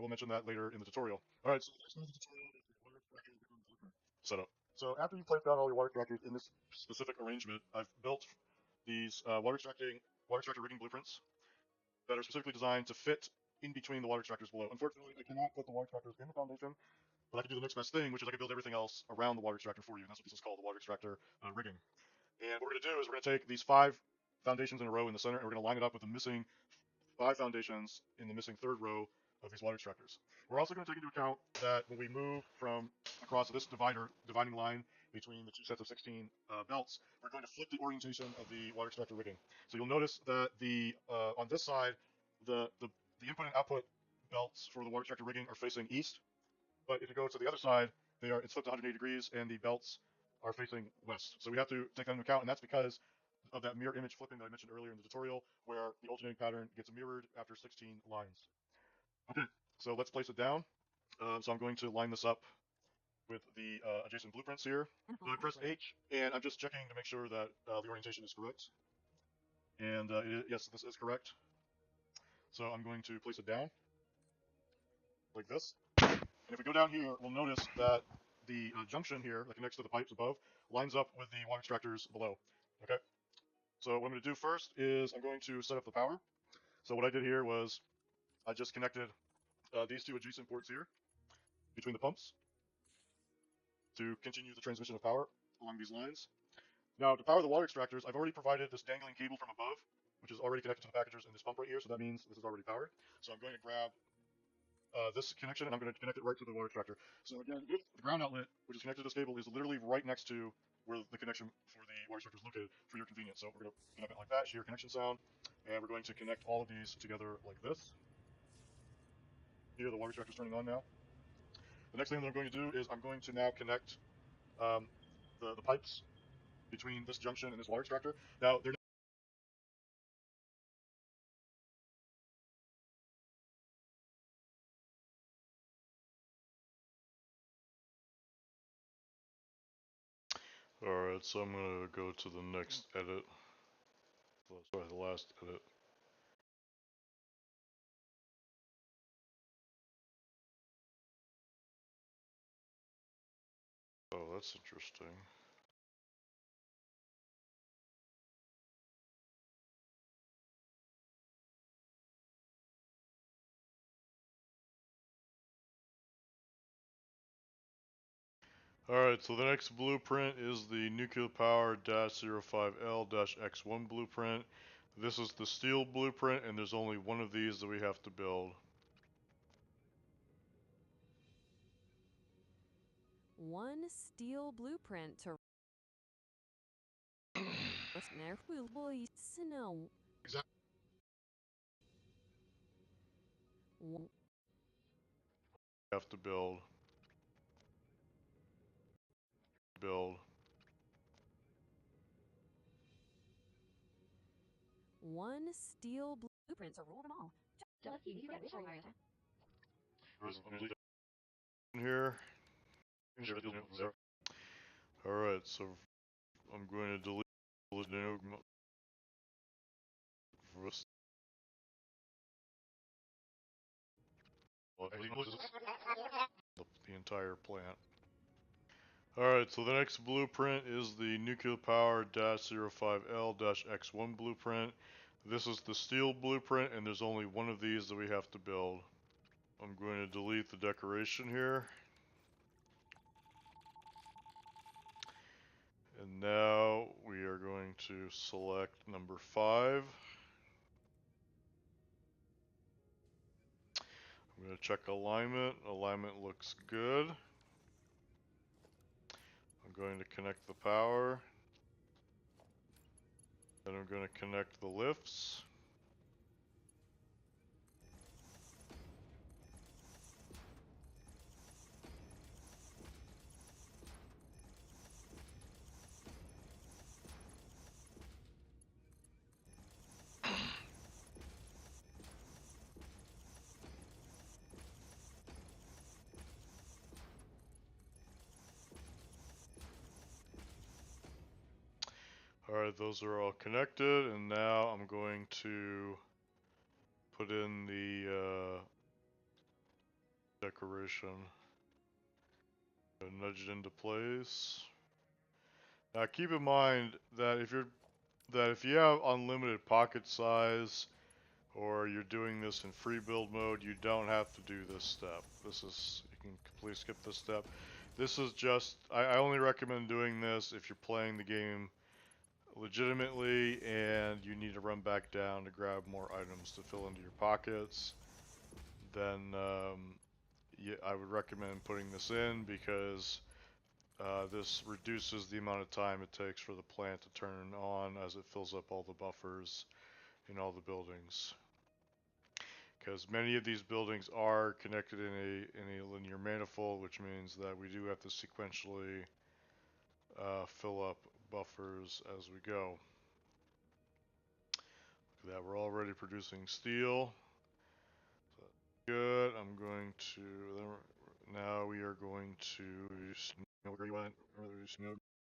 we'll mention that later in the tutorial. All right, so the next part of the tutorial is the water extractor rigging blueprint setup. So after you place down all your water extractors in this specific arrangement, I've built these water extractor rigging blueprints that are specifically designed to fit in between the water extractors below. Unfortunately, I cannot put the water extractors in the foundation, but I can do the next best thing, which is I can build everything else around the water extractor for you. And that's what this is called, the water extractor rigging. And what we're going to do is we're going to take these 5 foundations in a row in the center, and we're going to line it up with the missing 5 foundations in the missing 3rd row of these water extractors. We're also going to take into account that when we move from across this dividing line between the 2 sets of 16 belts, we're going to flip the orientation of the water extractor rigging. So you'll notice that the on this side, the input and output belts for the water extractor rigging are facing east, but if you go to the other side, it's flipped 180 degrees, and the belts are facing west. So we have to take that into account, and that's because of that mirror image flipping that I mentioned earlier in the tutorial, where the alternating pattern gets mirrored after 16 lines. Okay, so let's place it down. So I'm going to line this up with the adjacent blueprints here. So I press H, and I'm just checking to make sure that the orientation is correct. And yes, this is correct. So I'm going to place it down like this. And if we go down here, we'll notice that the junction here that connects to the pipes above lines up with the water extractors below. Okay. So what I'm going to do first is I'm going to set up the power. So what I did here was I just connected these 2 adjacent ports here between the pumps to continue the transmission of power along these lines. Now, to power the water extractors, I've already provided this dangling cable from above, which is already connected to the packagers in this pump right here, so that means this is already powered. So I'm going to grab this connection, and I'm going to connect it right to the water extractor. So again, the ground outlet, which is connected to this cable, is literally right next to where the connection for the water extractor is located for your convenience. So we're going to connect it like that, hear connection sound, and we're going to connect all of these together like this. Here, the water extractor is turning on now. The next thing that I'm going to do is I'm going to now connect the pipes between this junction and this water extractor. Now, they're Alright, so I'm going to go to the next edit. Sorry, the last edit. Oh, that's interesting. Alright, so the next blueprint is the nuclear power -05L-X1 blueprint. This is the steel blueprint, and there's only one of these that we have to build. One steel blueprint to snow. Exactly. Have to build. One steel blueprint to rule them all. Here. Alright, so I'm going to delete the entire plant. Alright, so the next blueprint is the nuclear power -05L-X1 blueprint. This is the steel blueprint, and there's only one of these that we have to build. I'm going to delete the decoration here. And now we are going to select number 5. I'm going to check alignment. Alignment looks good. I'm going to connect the power. Then I'm going to connect the lifts. Alright, those are all connected, and now I'm going to put in the decoration. Nudge it into place. Now keep in mind that if you have unlimited pocket size or you're doing this in free build mode, you don't have to do this step. You can completely skip this step. This is just, I only recommend doing this if you're playing the game legitimately and you need to run back down to grab more items to fill into your pockets. Then yeah, I would recommend putting this in because this reduces the amount of time it takes for the plant to turn on as it fills up all the buffers in all the buildings. Because many of these buildings are connected in a linear manifold, which means that we do have to sequentially fill up buffers as we go. Look at that, we're already producing steel. So good. I'm going to now we are going to where you went.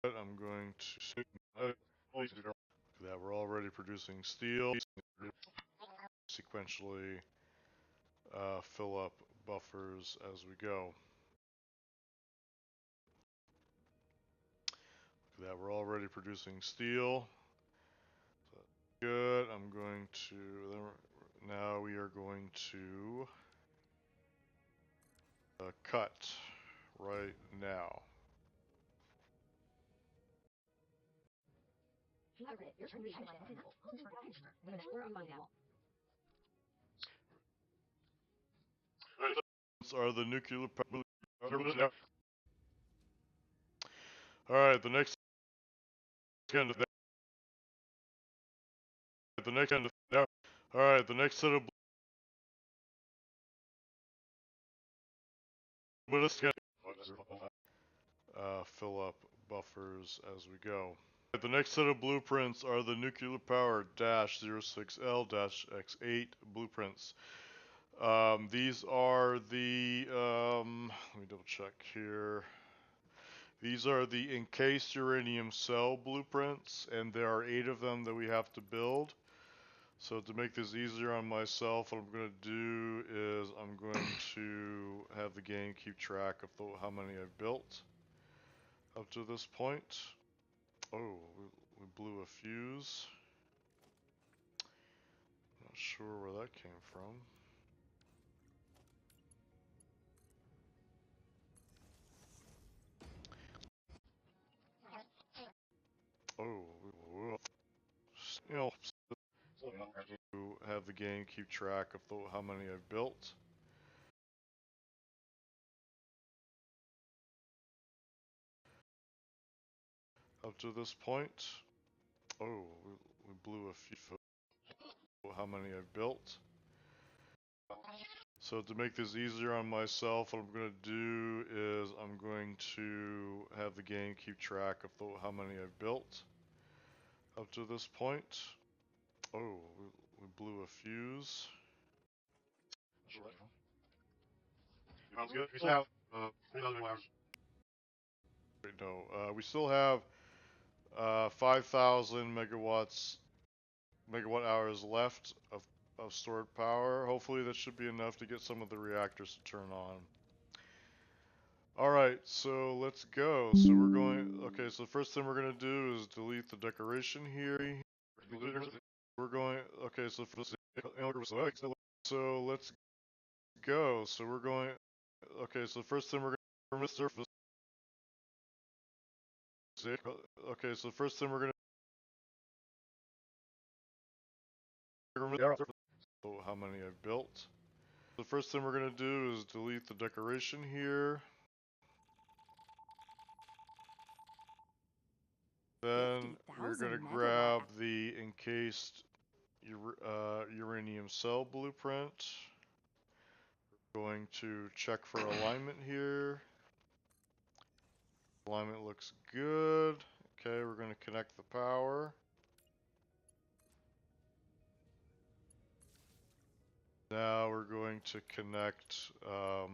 I'm going to look at that, we're already producing steel. Sequentially fill up buffers as we go. Look at that, we're already producing steel. So good. I'm going to now we are going to cut right now. Are the nuclear power. Alright, the next kind of alright, the next set of fill up buffers as we go. The next set of blueprints are the nuclear powered -06L-X8 blueprints. These are the, let me double check here. These are the encased uranium cell blueprints, and there are 8 of them that we have to build. So to make this easier on myself, what I'm going to do is I'm going to have the game keep track of how many I've built up to this point. Oh, we blew a fuse. Not sure where that came from. Oh, you know, to have the game keep track of how many I've built. Up to this point. Oh, we blew a fuse. How many I've built. So to make this easier on myself, what I'm going to do is I'm going to have the game keep track of how many I've built up to this point. Oh, we blew a fuse. Sounds good. We still have 3,000 hours. Wait, no, we still have 5,000 megawatt hours left of stored power. Hopefully that should be enough to get some of the reactors to turn on. Alright, so let's go. So we're going, okay, so the first thing we're going to do is delete the decoration here. We're going, okay, so let's go. So we're going, okay, so the first thing we're going to surface. Okay, so the first thing we're going to how many I've built. The first thing we're going to do is delete the decoration here. Then we're going to grab the encased uranium cell blueprint. We're going to check for alignment here. Alignment looks good. Okay, we're going to connect the power. Now we're going to connect all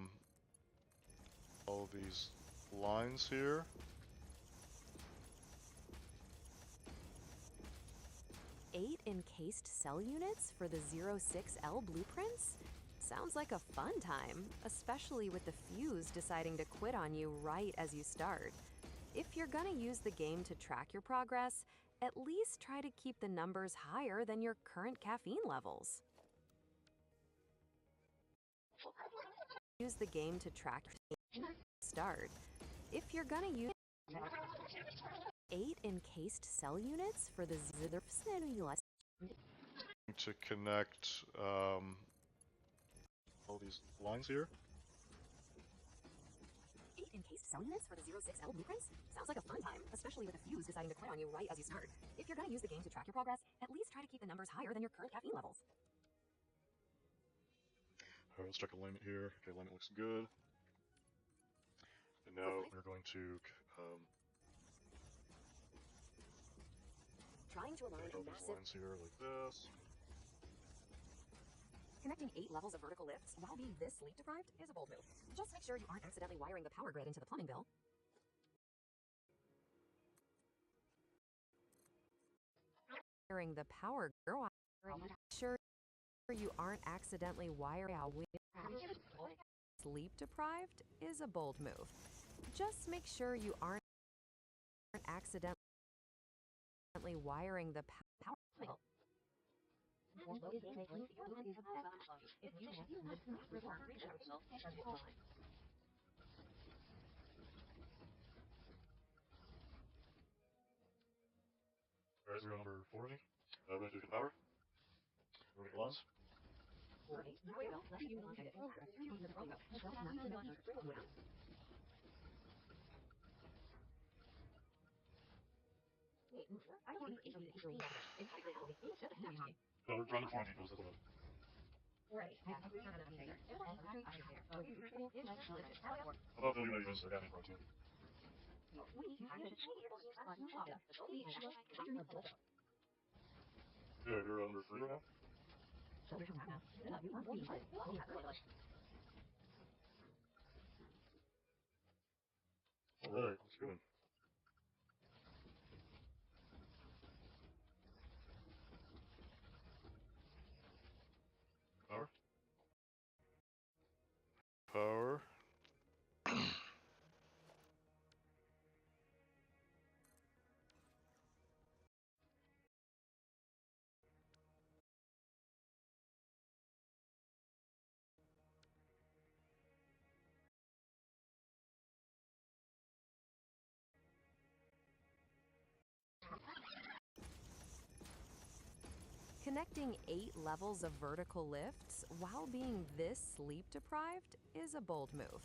of these lines here. Eight encased cell units for the 06L blueprints? Sounds like a fun time, especially with the fuse deciding to quit on you right as you start. If you're gonna use the game to track your progress, at least try to keep the numbers higher than your current caffeine levels. Use the game to track your start. If you're gonna use 8 encased cell units for the to connect all these lines here. 8 encased cell units for the 06L blueprints? Sounds like a fun time, especially with the fuse deciding to quit on you right as you start. If you're gonna use the game to track your progress, at least try to keep the numbers higher than your current caffeine levels. Alright, let's check alignment here. Okay, alignment looks good. And now we're going to trying to align a massive lines here like this. Connecting 8 levels of vertical lifts while being this sleep deprived is a bold move. Just make sure you aren't accidentally wiring the power grid into the plumbing bill. Wiring the power grid. Sure you aren't accidentally wiring sleep deprived is a bold move. Just make sure you aren't accidentally wiring the power grid. Alright, we're on number 40. We're going to do power. We're going to get lines. No, we're trying to find equals, that's what. How about the new names? I got it right here. Yeah, you're on number 3 now? Alright, let's go in. Power. Power. Connecting 8 levels of vertical lifts while being this sleep deprived is a bold move.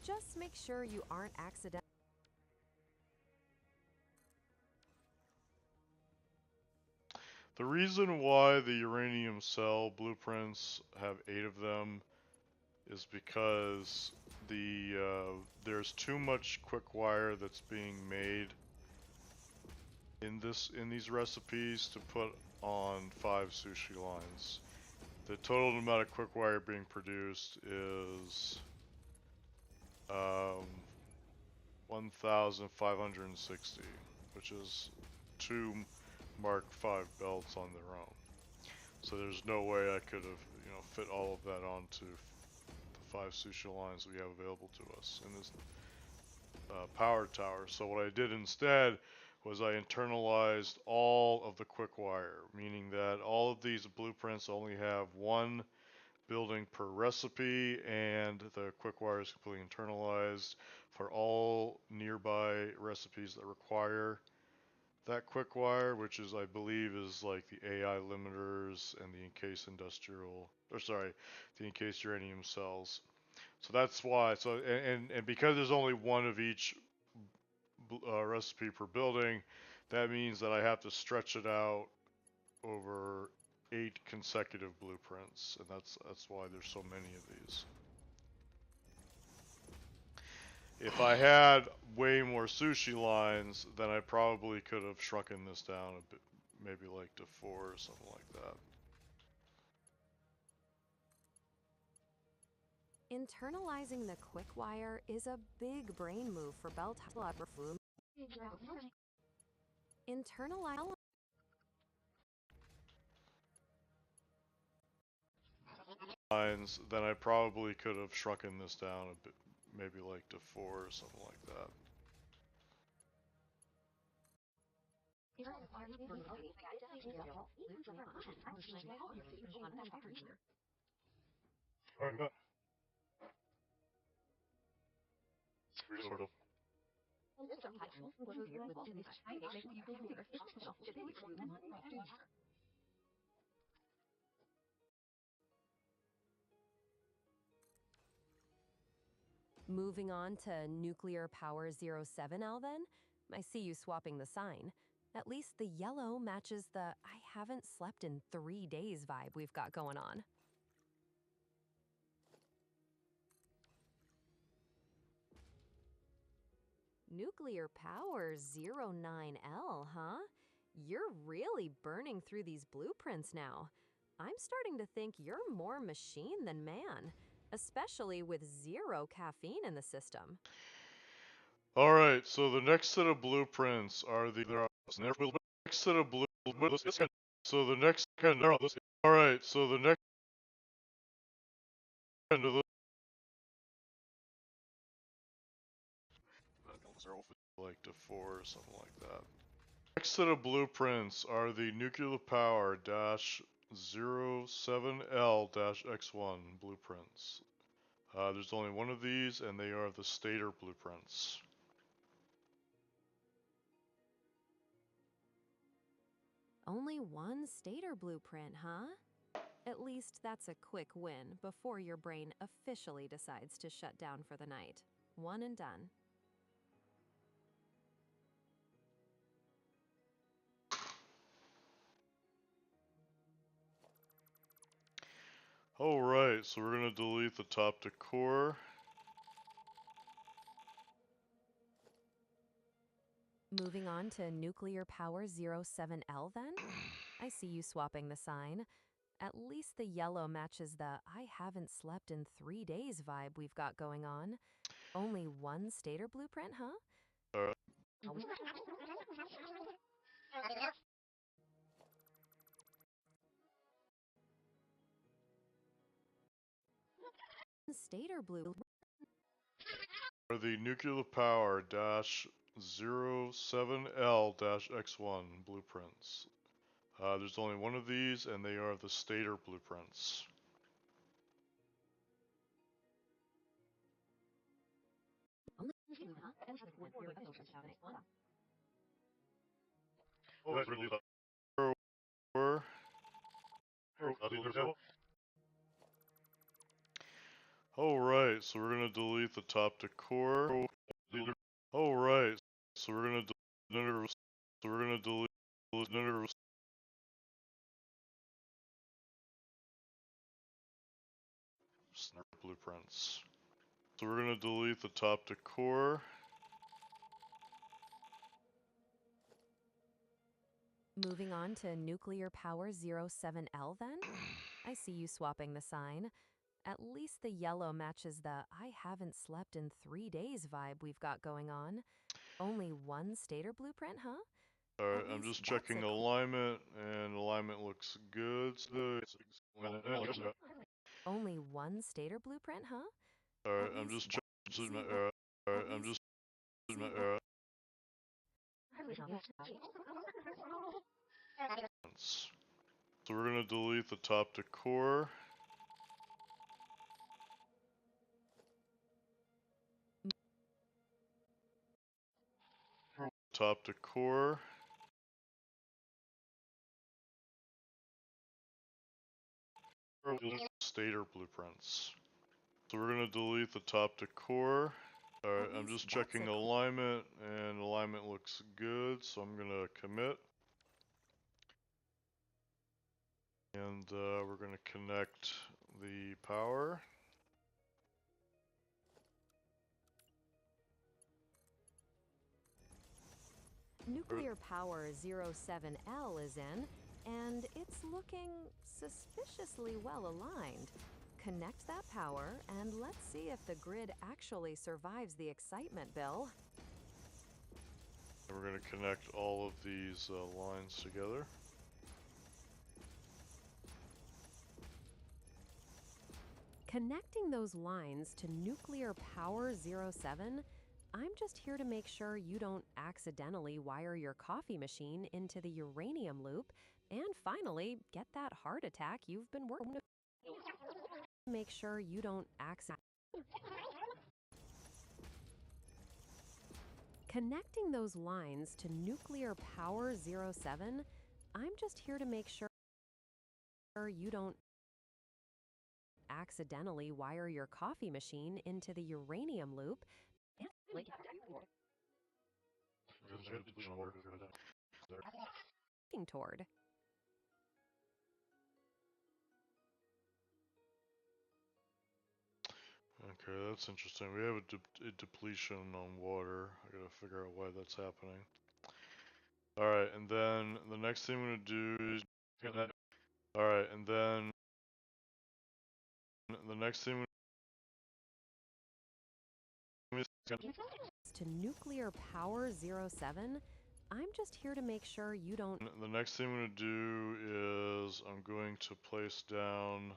Just make sure you aren't accidentally. The reason why the uranium cell blueprints have 8 of them is because there's too much quick wire that's being made in these recipes to put on 5 sushi lines. The total amount of quick wire being produced is 1,560, which is 2 Mark V belts on their own. So there's no way I could have, fit all of that onto the 5 sushi lines we have available to us in this power tower. So what I did instead was I internalized all of the quick wire, meaning that all of these blueprints only have one building per recipe, and the quick wire is completely internalized for all nearby recipes that require that quick wire, which is, I believe, is like the AI limiters and the encased the encased uranium cells. So that's why. So and because there's only one of each recipe per building, that means that I have to stretch it out over 8 consecutive blueprints, and that's why there's so many of these. If I had way more sushi lines, then I probably could have shrunken this down a bit, maybe like to 4 or something like that. Internalizing the quick wire is a big brain move for belt perfume. Internalize lines, then I probably could have shrunken this down a bit, maybe like to 4 or something like that. Alright, go. Sort of. Moving on to nuclear power 07L then? I see you swapping the sign. At least the yellow matches the I haven't slept in 3 days vibe we've got going on. Nuclear power 09L, huh? You're really burning through these blueprints now. I'm starting to think you're more machine than man, especially with 0 caffeine in the system. Alright, so the next set of blueprints are the next set of so the next alright, so the next end of the like to 4 or something like that. Next set of blueprints are the nuclear power -07L-X1 blueprints. There's only one of these, and they are the stator blueprints. Only one stator blueprint, huh? At least that's a quick win before your brain officially decides to shut down for the night. One and done. Alright, so we're gonna delete the top to core. Moving on to nuclear power 07L then? I see you swapping the sign. At least the yellow matches the I haven't slept in 3 days vibe we've got going on. Only one stator blueprint, huh? Alright. Stator blue. Are the nuclear power -07L-X1 blueprints. There's only one of these, and they are the stator blueprints. Alright, so we're gonna delete the top to core. Alright, so we're gonna delete blueprints. So we're gonna delete the top to core. Moving on to nuclear power 07L then? I see you swapping the sign. At least the yellow matches the I haven't slept in 3 days vibe we've got going on. Only one stator blueprint, huh? Alright, I'm just checking alignment, and alignment looks good. Only one stator blueprint, huh? Alright, I'm just checking. Alright, I'm just. So we're gonna delete the top to core. Top to core. Stator blueprints. So we're gonna delete the top to core. Alright, I'm just checking alignment, and alignment looks good, so I'm gonna commit. And we're gonna connect the power. Nuclear power 07L is in, and it's looking suspiciously well aligned. Connect that power, and let's see if the grid actually survives the excitement, Bill. And we're gonna connect all of these lines together. Connecting those lines to nuclear power 07, I'm just here to make sure you don't accidentally wire your coffee machine into the uranium loop and finally get that heart attack you've been working to make sure you don't accidentally. Connecting those lines to nuclear power 07, I'm just here to make sure you don't accidentally wire your coffee machine into the uranium loop and working toward. Okay, that's interesting. We have a depletion on water. I gotta figure out why that's happening. Alright, and then the next thing I'm gonna do is... Alright, and then the next thing To nuclear power 07, I'm just here to make sure you don't. the next thing I'm gonna do is I'm going to place down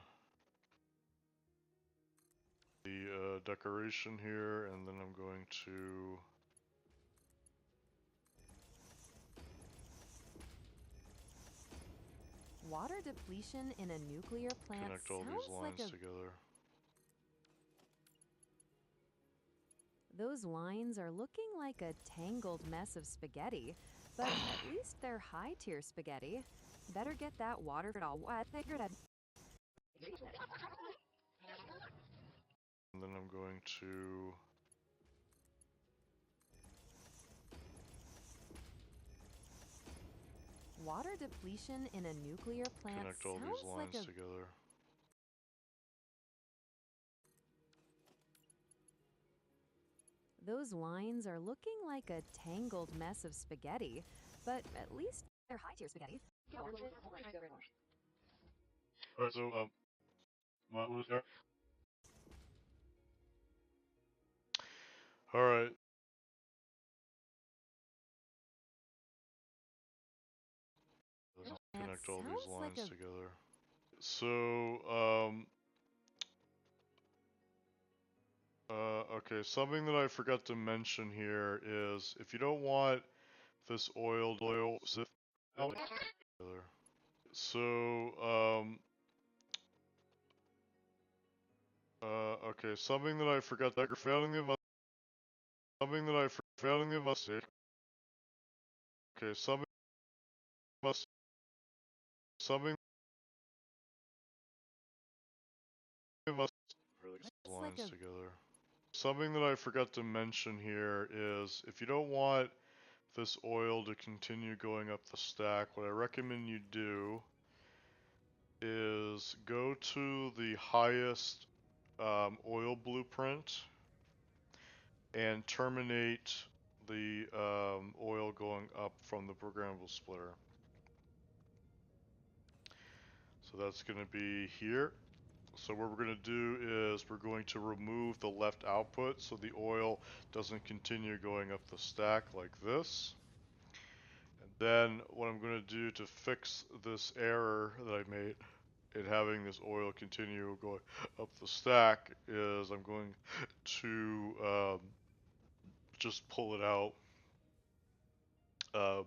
the decoration here, and then I'm going to Water depletion in a nuclear plant connect all these lines together. Those lines are looking like a tangled mess of spaghetti, but at least they're high-tier spaghetti. Better get that water all wet. And then I'm going to Water depletion in a nuclear plant connect all these lines together. Those lines are looking like a tangled mess of spaghetti, but at least they're high-tier spaghetti. Alright, so, what was there? Alright. Connect all these lines together. So, okay, something that I forgot to mention here is if you don't want this oil together. So, okay, something that I forgot that failing the mistake. Okay, something lines together. Something that I forgot to mention here is if you don't want this oil to continue going up the stack, what I recommend you do is go to the highest oil blueprint and terminate the oil going up from the programmable splitter. So that's going to be here. So what we're going to do is we're going to remove the left output so the oil doesn't continue going up the stack like this. And then what I'm going to do to fix this error that I made in having this oil continue going up the stack is I'm going to just pull it out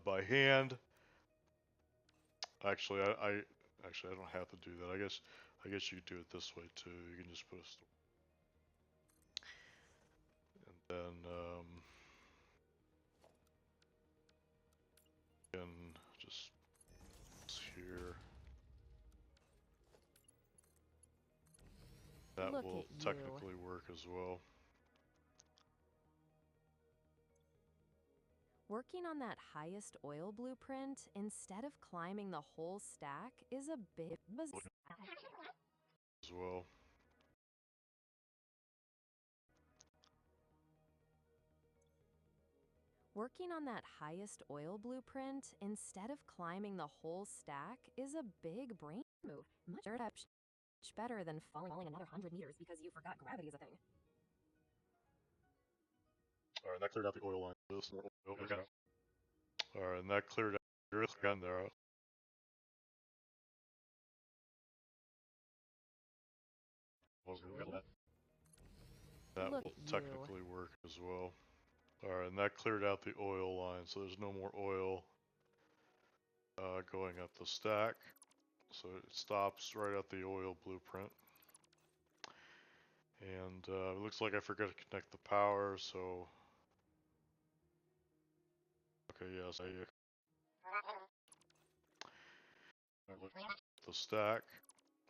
by hand. Actually, I don't have to do that. I guess you could do it this way too. You can just put a and then and just here. That Look will at you. technically work as well. Working on that highest oil blueprint instead of climbing the whole stack is a bit As well. Working on that highest oil blueprint instead of climbing the whole stack is a big brain move. Much better than falling another 100 meters because you forgot gravity is a thing. Alright, that cleared out the oil line. Alright, and that cleared out again there. That Look will at you. technically work as well. Alright, and that cleared out the oil line, so there's no more oil going up the stack. So it stops right at the oil blueprint. And it looks like I forgot to connect the power, so... Okay, yes, I looked at the stack,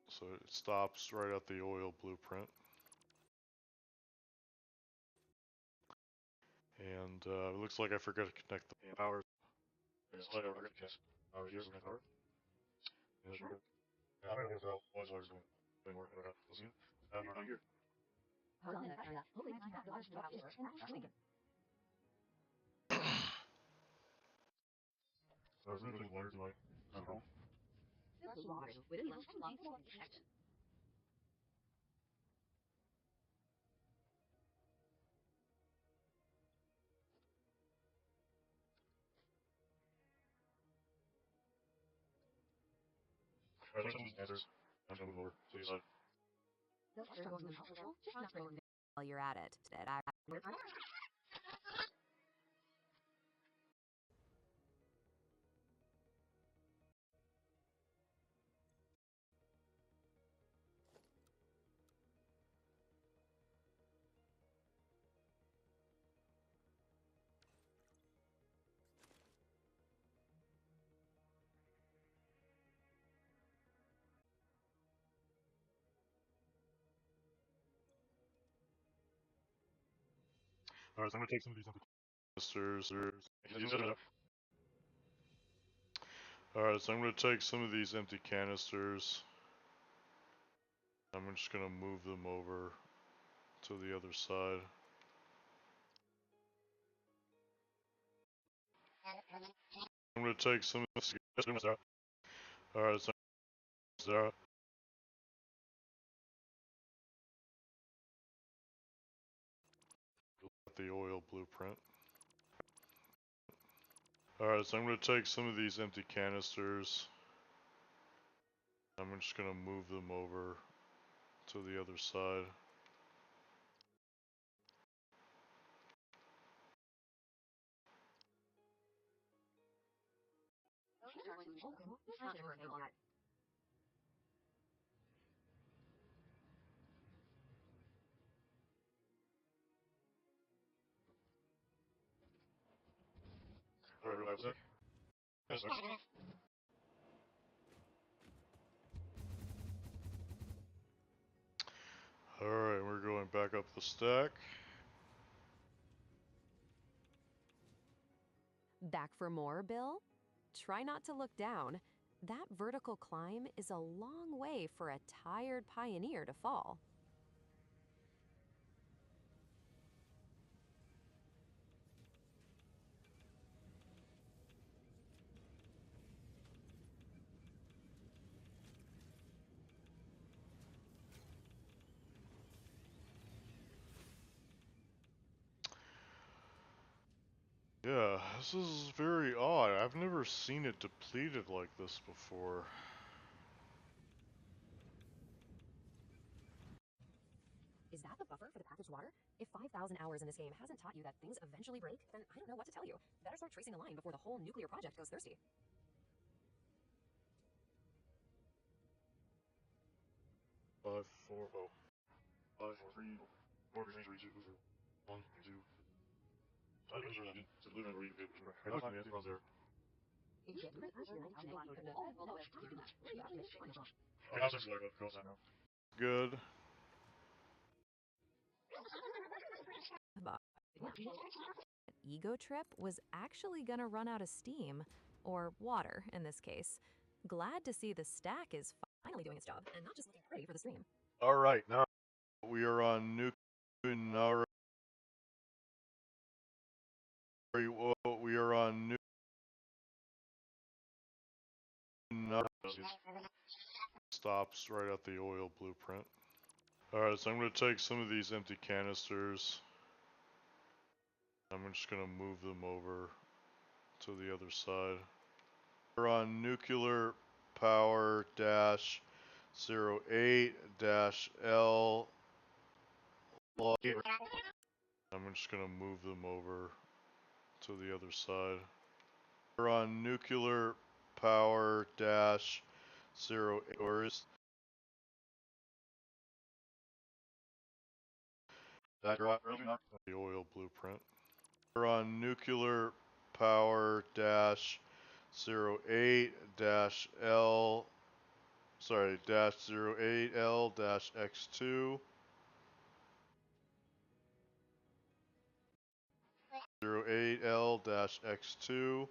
so it stops right at the oil blueprint. And it looks like I forgot to connect the power. Yes, I forgot to connect power here, power. Yes, you're good. Yeah, I don't know how was ours doing work, but let's see. Not here. So I was really putting water to my home. Alright, let's just answers. I'm gonna move over to the side. While you're at it. Alright, so I'm gonna take some of these empty canisters. Alright, so I'm gonna take some of these empty canisters. I'm just gonna move them over to the other side. I'm gonna take some of this. Alright, so there. The oil blueprint. Alright, so I'm gonna take some of these empty canisters. I'm just gonna move them over to the other side. Alright, relax it. Yes, sir. Alright, we're going back up the stack. Back for more, Bill? Try not to look down. That vertical climb is a long way for a tired pioneer to fall. Yeah, this is very odd. I've never seen it depleted like this before. Is that the buffer for the packaged water? If 5,000 hours in this game hasn't taught you that things eventually break, then I don't know what to tell you. Better start tracing a line before the whole nuclear project goes thirsty. 540. 543. 4 3 2 1 2. I don't know. It's a blue and green paper. I don't know if anyone's there. Okay, I'll just like that. Cross that now. Good. Ego Trip was actually gonna run out of steam, or water in this case. Glad to see the stack is finally doing its job and not just looking pretty for the stream. Alright, now we are on nuclear. We are on stops right at the oil blueprint. Alright, so I'm gonna take some of these empty canisters. I'm just gonna move them over to the other side. We're on nuclear power dash 08-L. I'm just gonna move them over to the other side. We're on nuclear power dash 08, or is that the oil blueprint? We're on nuclear power dash 08-L, sorry, dash 08L dash X2. 08L dash X2.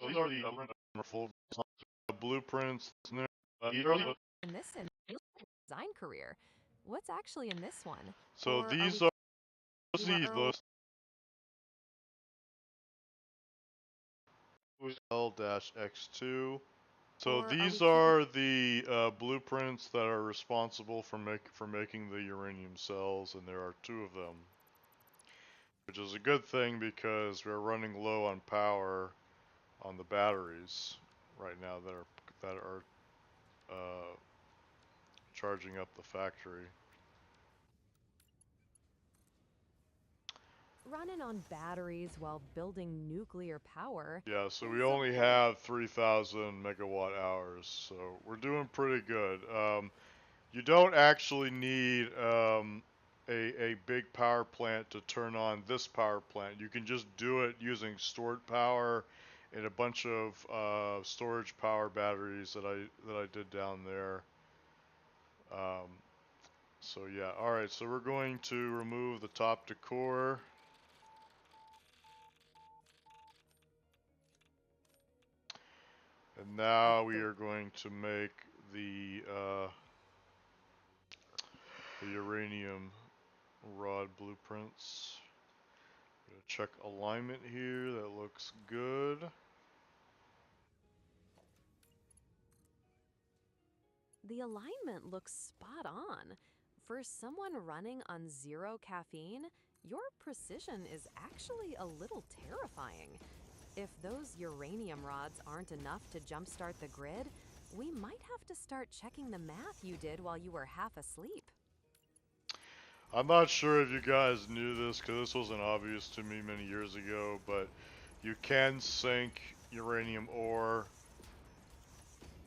So these are the full blueprints. In this design career, what's actually in this one? So Or these we are those L dash X2. So or these we are the blueprints that are responsible for making the uranium cells, and there are 2 of them, which is a good thing because we're running low on power on the batteries right now that are charging up the factory. running on batteries while building nuclear power. Yeah, so we is a only have 3,000 megawatt hours, so we're doing pretty good. You don't actually need a big power plant to turn on this power plant. You can just do it using stored power and a bunch of storage power batteries that I did down there. So yeah, all right. So we're going to remove the top decor. And now we are going to make the uranium rod blueprints. Gonna check alignment here. That looks good. The alignment looks spot on. For someone running on 0 caffeine, your precision is actually a little terrifying. If those uranium rods aren't enough to jumpstart the grid, we might have to start checking the math you did while you were half asleep. I'm not sure if you guys knew this because this wasn't obvious to me many years ago, but you can sink uranium ore,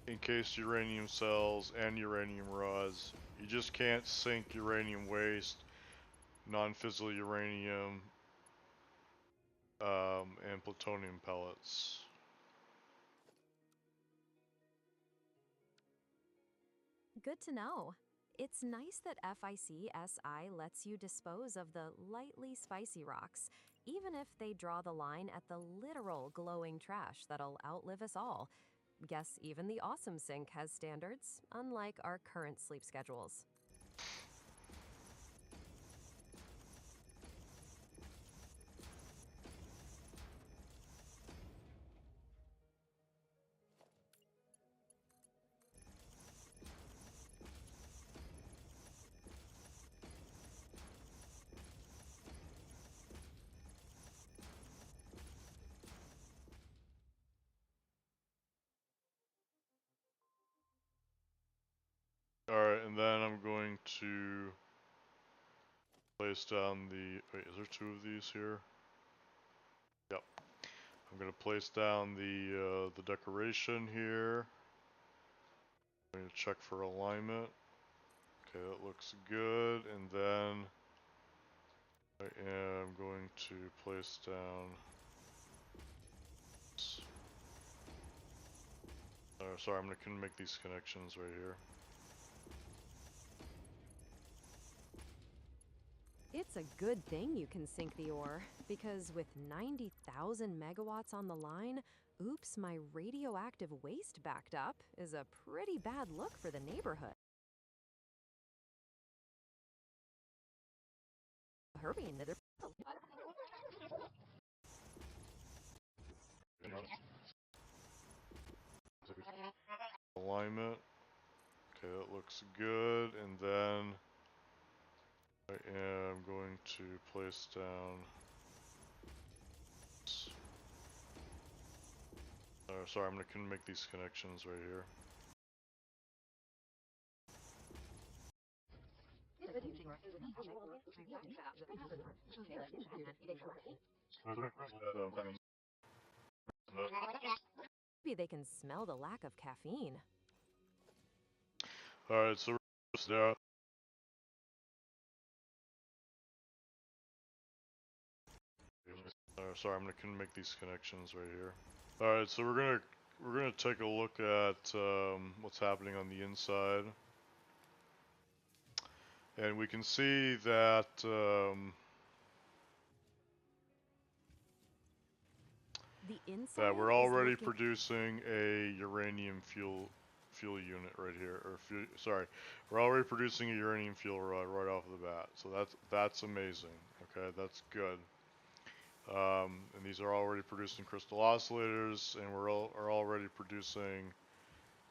encased uranium cells, and uranium rods. You just can't sink uranium waste, non-fissile uranium, and plutonium pellets. Good to know. It's nice that FICSI lets you dispose of the lightly spicy rocks, even if they draw the line at the literal glowing trash that'll outlive us all. Guess even the awesome sink has standards, unlike our current sleep schedules. Alright, and then I'm going to place down the... Wait, is there 2 of these here? Yep. I'm going to place down the decoration here. I'm going to check for alignment. Okay, that looks good. And then I am going to place down... sorry, I'm going to make these connections right here. It's a good thing you can sink the ore, because with 90,000 megawatts on the line, oops, my radioactive waste backed up is a pretty bad look for the neighborhood. Hurry, Nither. Alignment. Okay, that looks good. And then I am going to place down... Sorry, I'm gonna make these connections right here. Maybe they can smell the lack of caffeine. Alright, so we're sorry, I'm gonna make these connections right here. Alright, so we're gonna take a look at what's happening on the inside. And we can see that The inside we're is already looking. producing a uranium fuel unit right here, sorry, we're already producing a uranium fuel rod right off the bat. So that's amazing. Okay, that's good. And these are already producing crystal oscillators, and are already producing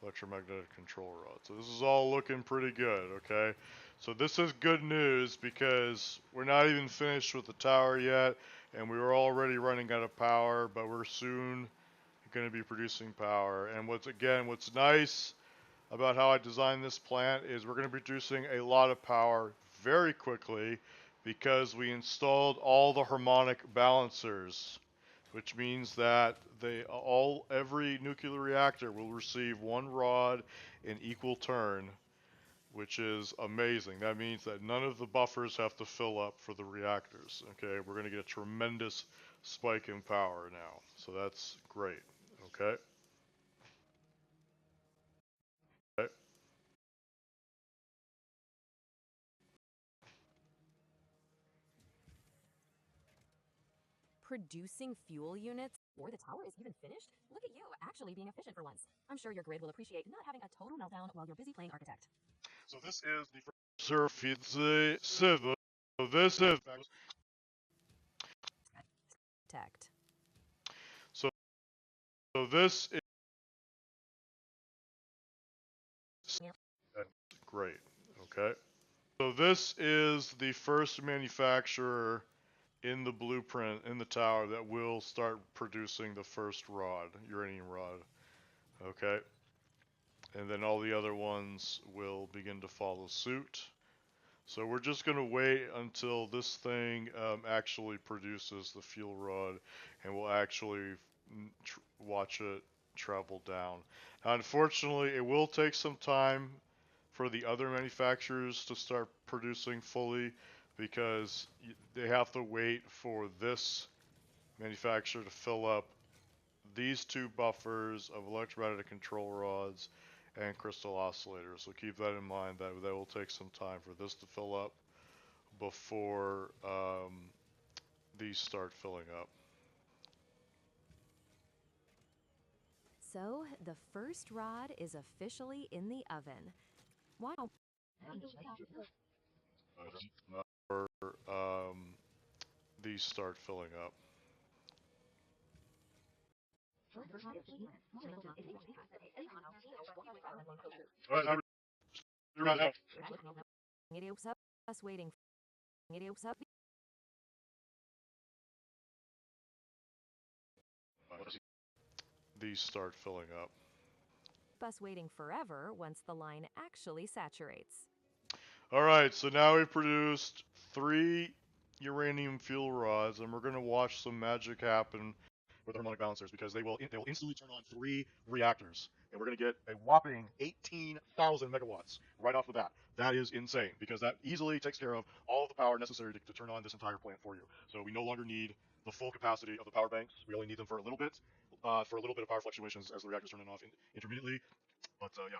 electromagnetic control rods. So this is all looking pretty good. Okay, so this is good news because we're not even finished with the tower yet, and we were already running out of power, but we're soon going to be producing power. And what's nice about how I designed this plant is we're going to be producing a lot of power very quickly because we installed all the harmonic balancers, which means that every nuclear reactor will receive one rod in equal turn, which is amazing. That means that none of the buffers have to fill up for the reactors. Okay, we're going to get a tremendous spike in power now, so that's great. Okay. Okay. Producing fuel units before the tower is even finished? Look at you, actually being efficient for once. I'm sure your grid will appreciate not having a total meltdown while you're busy playing architect. So this is the surface civil. So this is Tect. so so this is great. Okay. So this is the first manufacturer in the blueprint in the tower that will start producing the first rod, uranium rod. Okay. And then all the other ones will begin to follow suit. So we're just going to wait until this thing actually produces the fuel rod, and we'll actually watch it travel down. Now, unfortunately, it will take some time for the other manufacturers to start producing fully because they have to wait for this manufacturer to fill up these two buffers of electromagnetic control rods and crystal oscillators. So keep that in mind that will take some time for this to fill up before these start filling up. So, the first rod is officially in the oven. Wow. Before these start filling up. Us waiting. These start filling up. Us waiting forever once the line actually saturates. Alright, so now we've produced 3 uranium fuel rods, and we're going to watch some magic happen with harmonic balancers because they will instantly turn on 3 reactors, and we're going to get a whopping 18,000 megawatts right off the bat. That is insane because that easily takes care of all of the power necessary to turn on this entire plant for you. So we no longer need the full capacity of the power banks. We only need them for a little bit of power fluctuations as the reactors turn off intermittently. But yeah.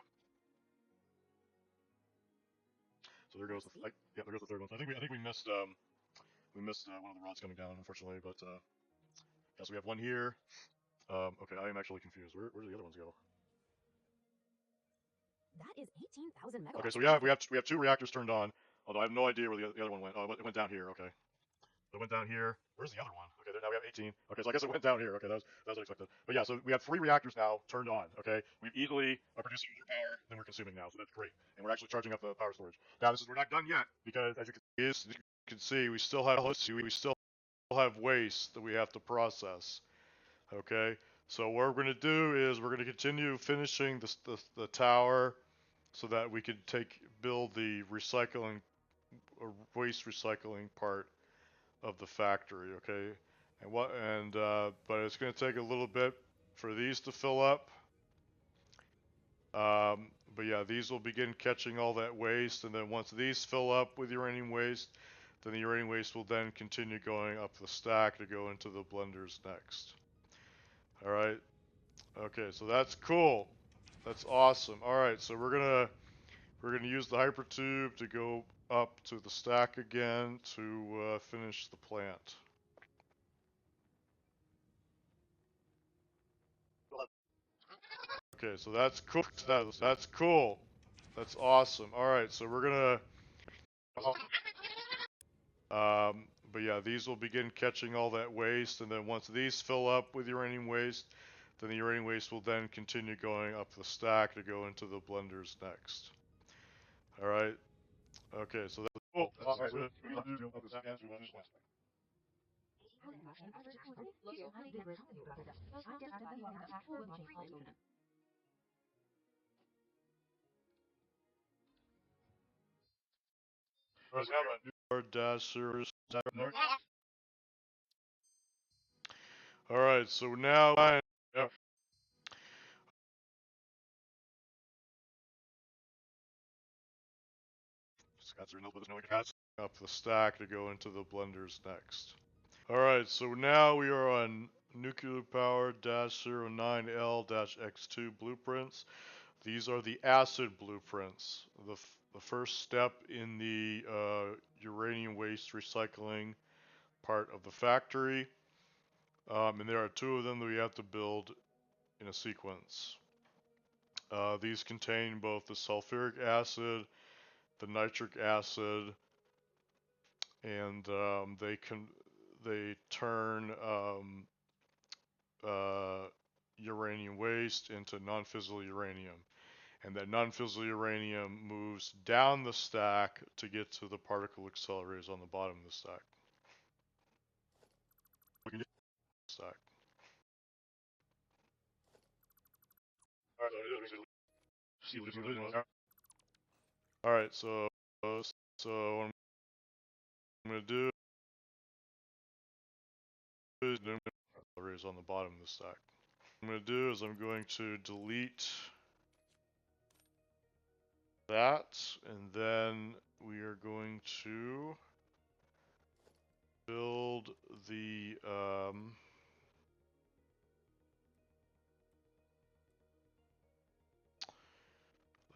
So there goes there goes the third one. So I think we missed one of the rods coming down, unfortunately. But yeah, so we have one here. Okay, I am actually confused. Where do the other ones go? That is 18,000 megawatts. Okay, so we have 2 reactors turned on. Although I have no idea where the other one went. Oh, it went down here. Okay, it went down here. Where's the other one? Okay, now we have 18. Okay, so I guess it went down here. Okay, that was unexpected. But yeah, so we have 3 reactors now turned on. Okay, we easily are producing more power than we're consuming now, so that's great. And we're actually charging up the power storage. Now we're not done yet because as you can see, we still have waste that we have to process. Okay, So what we're going to do is we're going to continue finishing the tower so that we could build the recycling waste recycling part of the factory, okay? But it's going to take a little bit for these to fill up. But yeah, these will begin catching all that waste, and then once these fill up with uranium waste, then the uranium waste will then continue going up the stack to go into the blenders next. All right. Okay, so that's cool. That's awesome. All right, so we're gonna use the hypertube to go up to the stack again to finish the plant. Okay, so that's cool. That's cool. That's awesome. All right, so we're gonna. But yeah, these will begin catching all that waste, and then once these fill up with uranium waste, then the uranium waste will then continue going up the stack to go into the blenders next. All right. Okay, so that's cool. Dash service. All right, so now yeah. Up the stack to go into the blenders next. All right, so now we are on nuclear power -09L-X2 blueprints. These are the acid blueprints. The first step in the uranium waste recycling part of the factory. And there are two of them that we have to build in a sequence. These contain both the sulfuric acid, the nitric acid, and they turn uranium waste into non-fissile uranium, and that non-fissile uranium moves down the stack to get to the particle accelerators on the bottom of the stack. Stack. All right, so what I'm gonna do is accelerators on the bottom of the stack. What I'm gonna do is I'm going to delete that, and then we are going to build the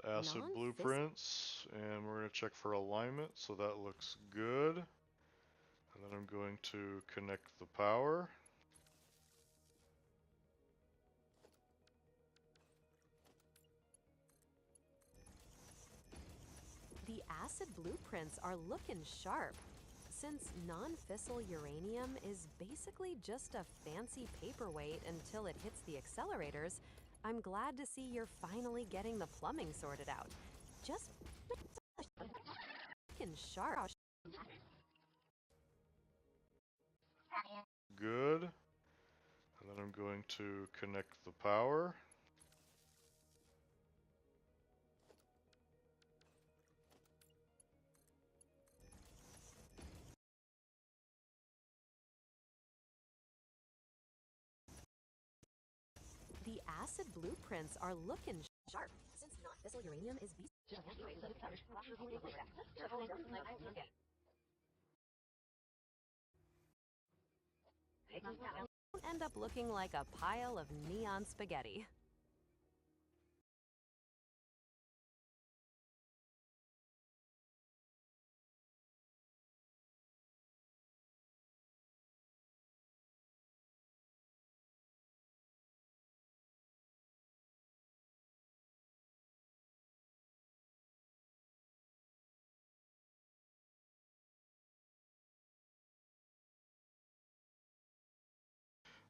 acid blueprints, and we're going to check for alignment, so that looks good. And then I'm going to connect the power. The acid blueprints are looking sharp. Since non-fissile uranium is basically just a fancy paperweight until it hits the accelerators, I'm glad to see you're finally getting the plumbing sorted out. Just looking sharp. Good. And then I'm going to connect the power. The acid blueprints are looking sharp. Since non-fissile uranium is won't end up looking like a pile of neon spaghetti.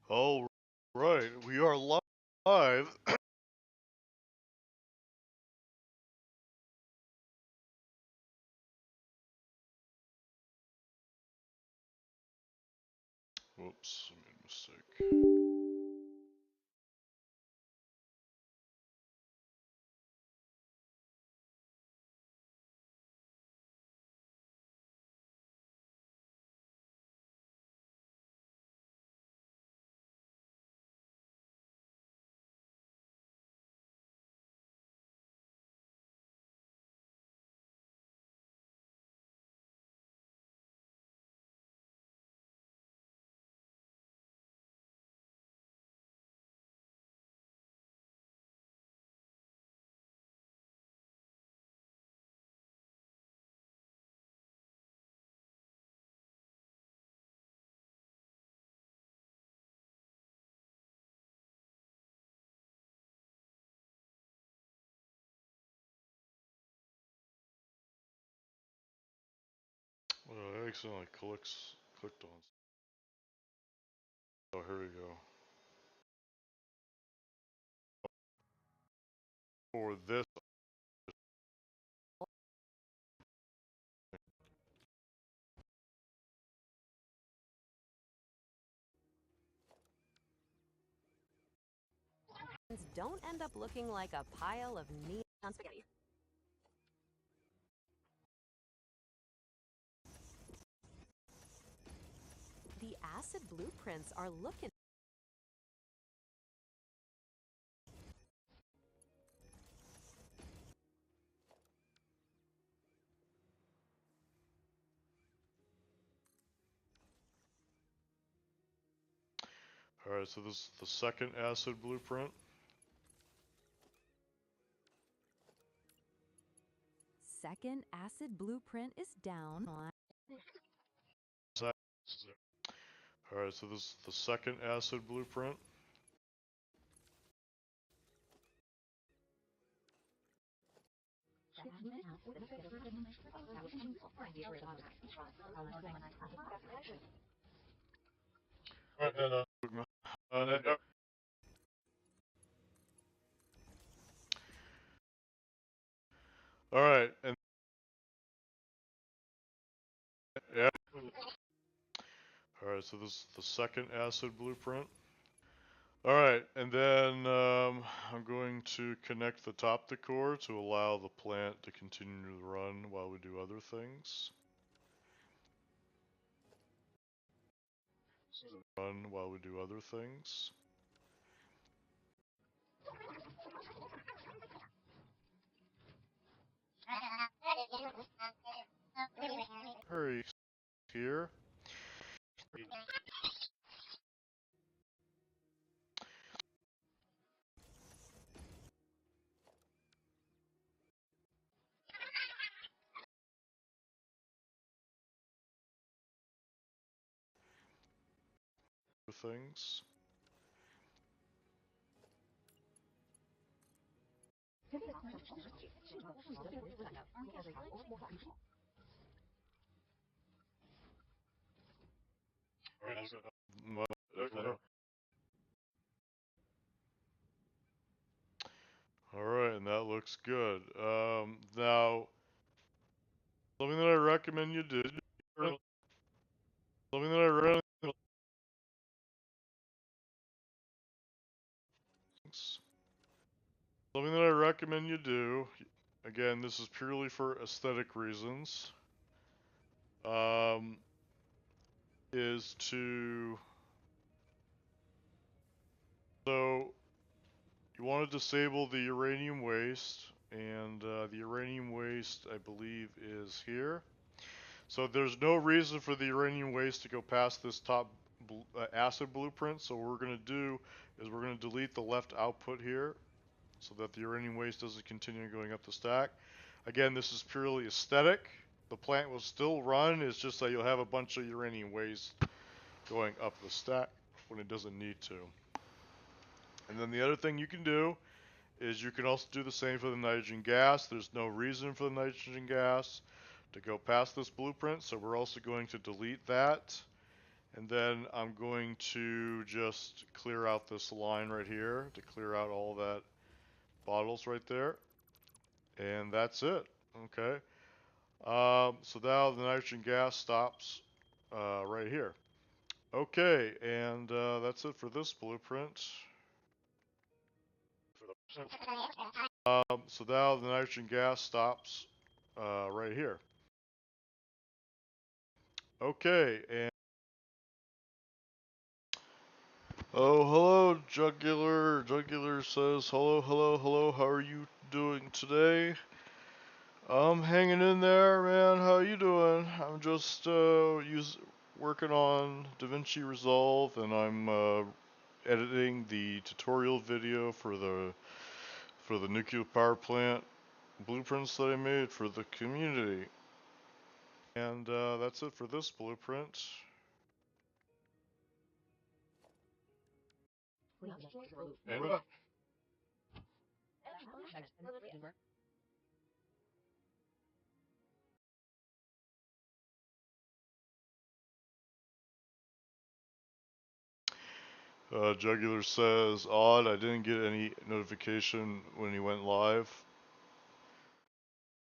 All right, we are live. Whoops, I made a mistake. Makes it like clicked on. Oh, here we go. For this. Don't end up looking like a pile of neon spaghetti. The acid blueprints are looking. Alright, so this is the second acid blueprint. Second acid blueprint is down on. Alright, so this is the second acid blueprint. Alright, and yeah. Alright, so this is the second acid blueprint. Alright, and then I'm going to connect the top decor to allow the plant to continue to run while we do other things. Run while we do other things. Hurry here. Things. Alright, and that looks good. Now, something that I recommend you do. Something that I recommend. Something that I recommend you do. Again, this is purely for aesthetic reasons. Is to. So, you want to disable the uranium waste, and the uranium waste, I believe, is here. So there's no reason for the uranium waste to go past this top acid blueprint. So what we're going to do is we're going to delete the left output here so that the uranium waste doesn't continue going up the stack. Again, this is purely aesthetic. The plant will still run, it's just that you'll have a bunch of uranium waste going up the stack when it doesn't need to. And then the other thing you can do is you can also do the same for the nitrogen gas. There's no reason for the nitrogen gas to go past this blueprint, so we're also going to delete that. And then I'm going to just clear out this line right here to clear out all that bottles right there. And that's it. Okay. So now the nitrogen gas stops right here. Okay, and that's it for this blueprint. So now the nitrogen gas stops right here. Okay, and oh, hello, Jugular. Jugular says, hello, hello, hello. How are you doing today? I'm hanging in there, man. How you doing? I'm just working on DaVinci Resolve, and I'm editing the tutorial video for the nuclear power plant blueprints that I made for the community. And that's it for this blueprint. And Jugular says, odd, I didn't get any notification when he went live.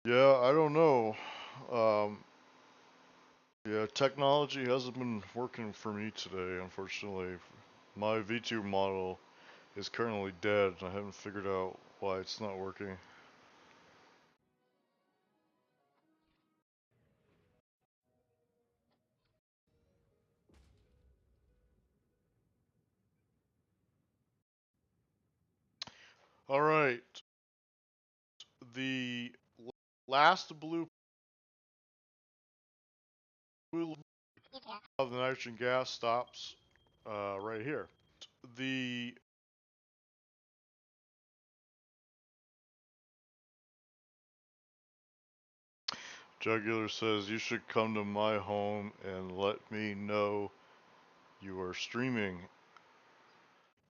Yeah, I don't know. Yeah, technology hasn't been working for me today, unfortunately. My V2 model is currently dead, and I haven't figured out why it's not working. Alright. The last blue of the nitrogen gas stops right here. The Jugular says you should come to my home and let me know you are streaming.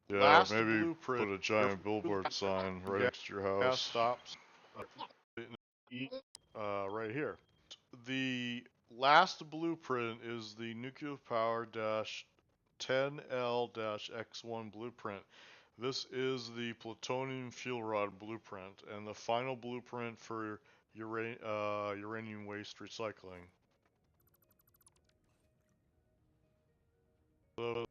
Yeah, last maybe put a giant billboard sign right next to your house. Gas stops right here. The last blueprint is the nuclear power 10L-X1 blueprint. This is the plutonium fuel rod blueprint and the final blueprint for uranium waste recycling. So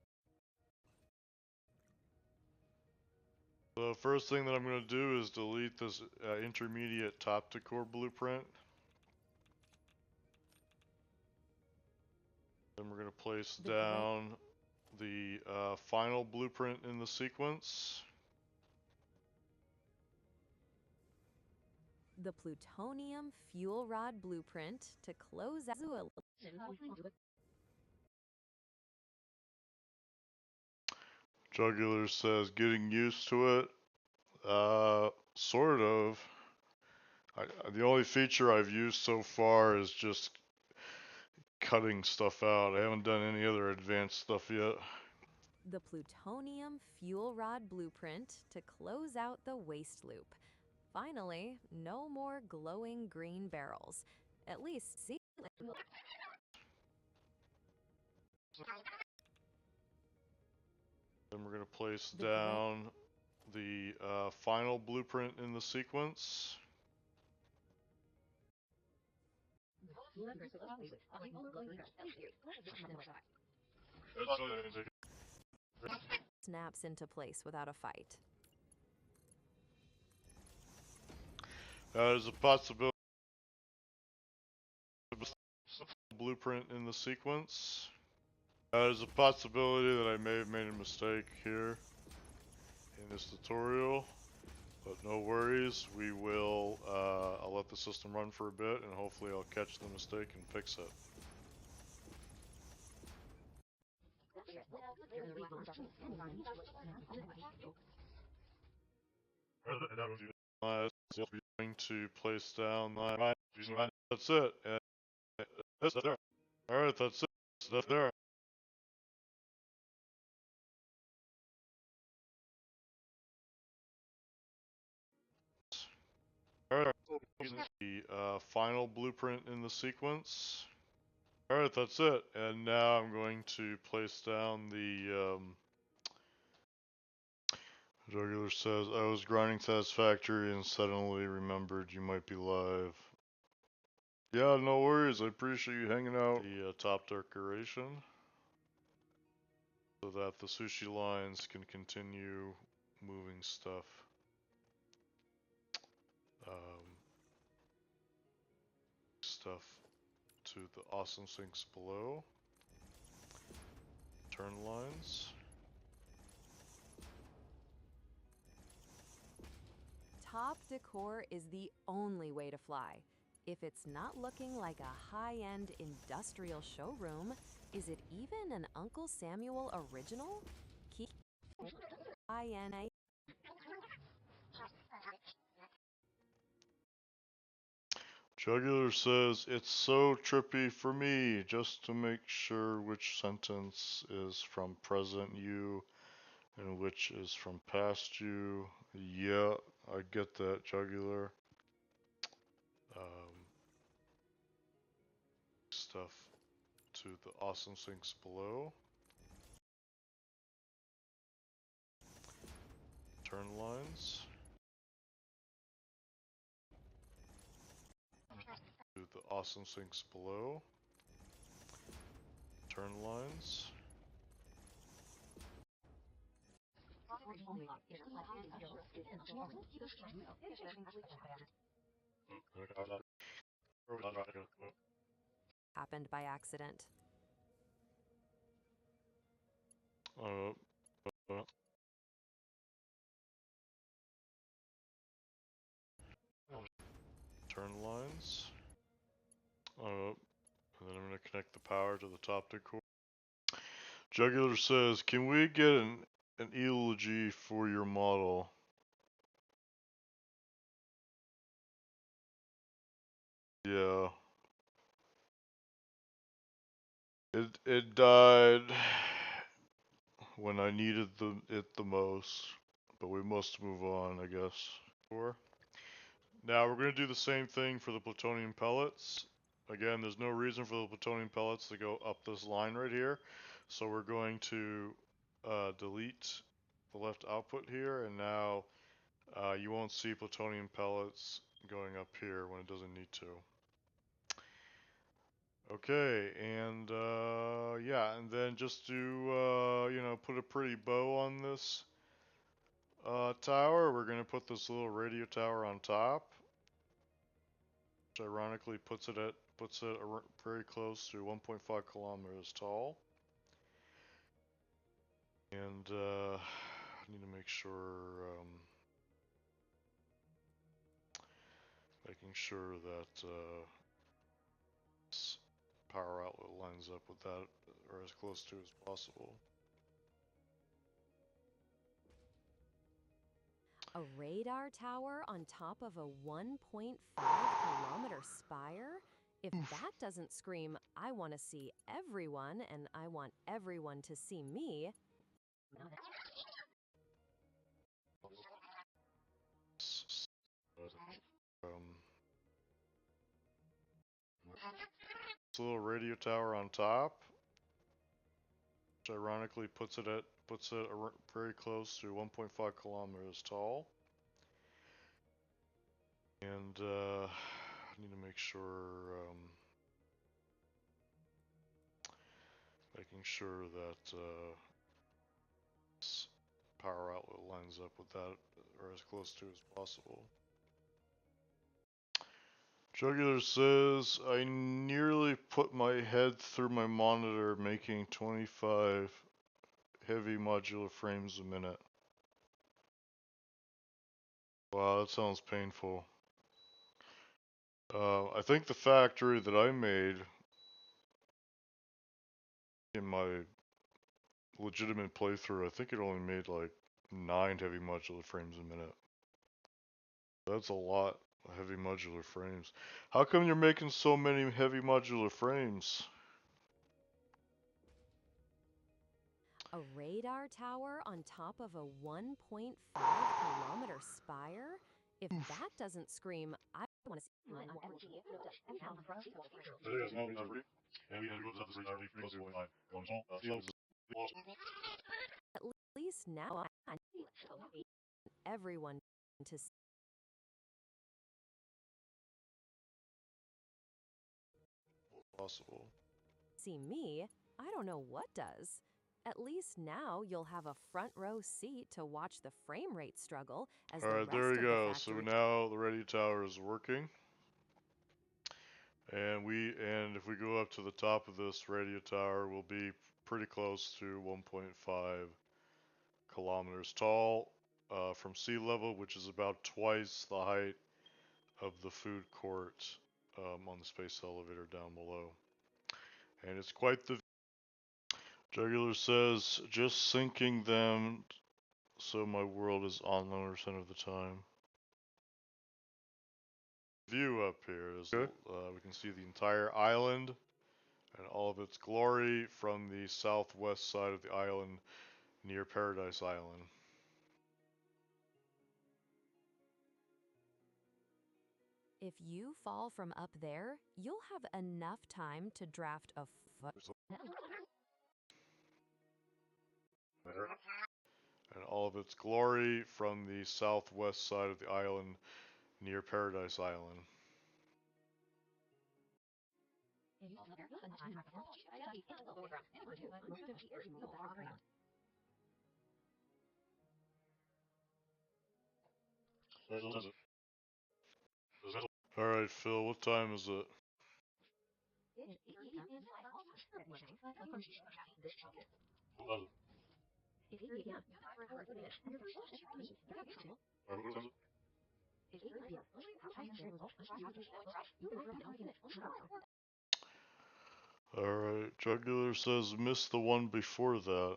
the first thing that I'm going to do is delete this intermediate top to core blueprint. Then we're going to place down the final blueprint in the sequence. The plutonium fuel rod blueprint to close out. Jugular says getting used to it. Sort of. The only feature I've used so far is just cutting stuff out. I haven't done any other advanced stuff yet. The plutonium fuel rod blueprint to close out the waste loop. Finally, no more glowing green barrels. At least see. Then we're going to place down the final blueprint in the sequence. Snaps into place without a fight. There's a possibility blueprint in the sequence. There's a possibility that I may have made a mistake here in this tutorial, but no worries. We will, I'll let the system run for a bit and hopefully I'll catch the mistake and fix it. Going to place down my, that's it. That's there. Alright, that's it. That's there. Alright, the final blueprint in the sequence. Alright, that's it. And now I'm going to place down the, Jugular says, I was grinding Satisfactory and suddenly remembered you might be live. Yeah, no worries. I appreciate you hanging out. The top decoration so that the sushi lines can continue moving stuff. Stuff to the awesome sinks below. Turn lines. Top decor is the only way to fly. If it's not looking like a high-end industrial showroom, is it even an Uncle Samuel original? Keep INA. Jugular says, it's so trippy for me just to make sure which sentence is from present you and which is from past you. Yeah, I get that, Jugular. Stuff to the awesome sinks below. Turn lines. Do the awesome sinks below. Turn lines. Happened by accident. Turn lines. And then I'm going to connect the power to the top two core. Jugular says, can we get an eulogy for your model? Yeah. It died when I needed it the most, but we must move on, I guess. Now we're going to do the same thing for the plutonium pellets. Again, there's no reason for the plutonium pellets to go up this line right here, so we're going to delete the left output here, and now you won't see plutonium pellets going up here when it doesn't need to. Okay, and yeah, and then just to you know, put a pretty bow on this tower, we're gonna put this little radio tower on top, which ironically puts it very close to 1.5 kilometers tall. And I need to make sure that this power outlet lines up with that, or as close to as possible. A radar tower on top of a 1.5-kilometer spire? If that doesn't scream, I want to see everyone and I want everyone to see me. This little radio tower on top, which ironically puts it very close to 1.5 kilometers tall. And I need to make sure that this power outlet lines up with that, or as close to as possible. Jugular says, I nearly put my head through my monitor making 25 heavy modular frames a minute. Wow, that sounds painful. I think the factory that I made in my legitimate playthrough, I think it only made like 9 heavy modular frames a minute. That's a lot of heavy modular frames. How come you're making so many heavy modular frames? A radar tower on top of a 1.5-kilometer spire? If that doesn't scream, I want to see. At least now I want everyone to Possible. see me. I don't know what does. At least now you'll have a front row seat to watch the frame rate struggle as the Alright, rest there of we the go. So factory. now the radio tower is working. And if we go up to the top of this radio tower, we'll be pretty close to 1.5 kilometers tall from sea level, which is about twice the height of the food court on the space elevator down below. And it's quite the... Jugular says, just sinking them so my world is on 100% of the time. View up here is we can see the entire island and all of its glory from the southwest side of the island near Paradise Island. If you fall from up there, you'll have enough time to draft a And all all of its glory from the southwest side of the island near Paradise Island. Alright, Phil, what time is it? Alright, Jugular says missed the one before that.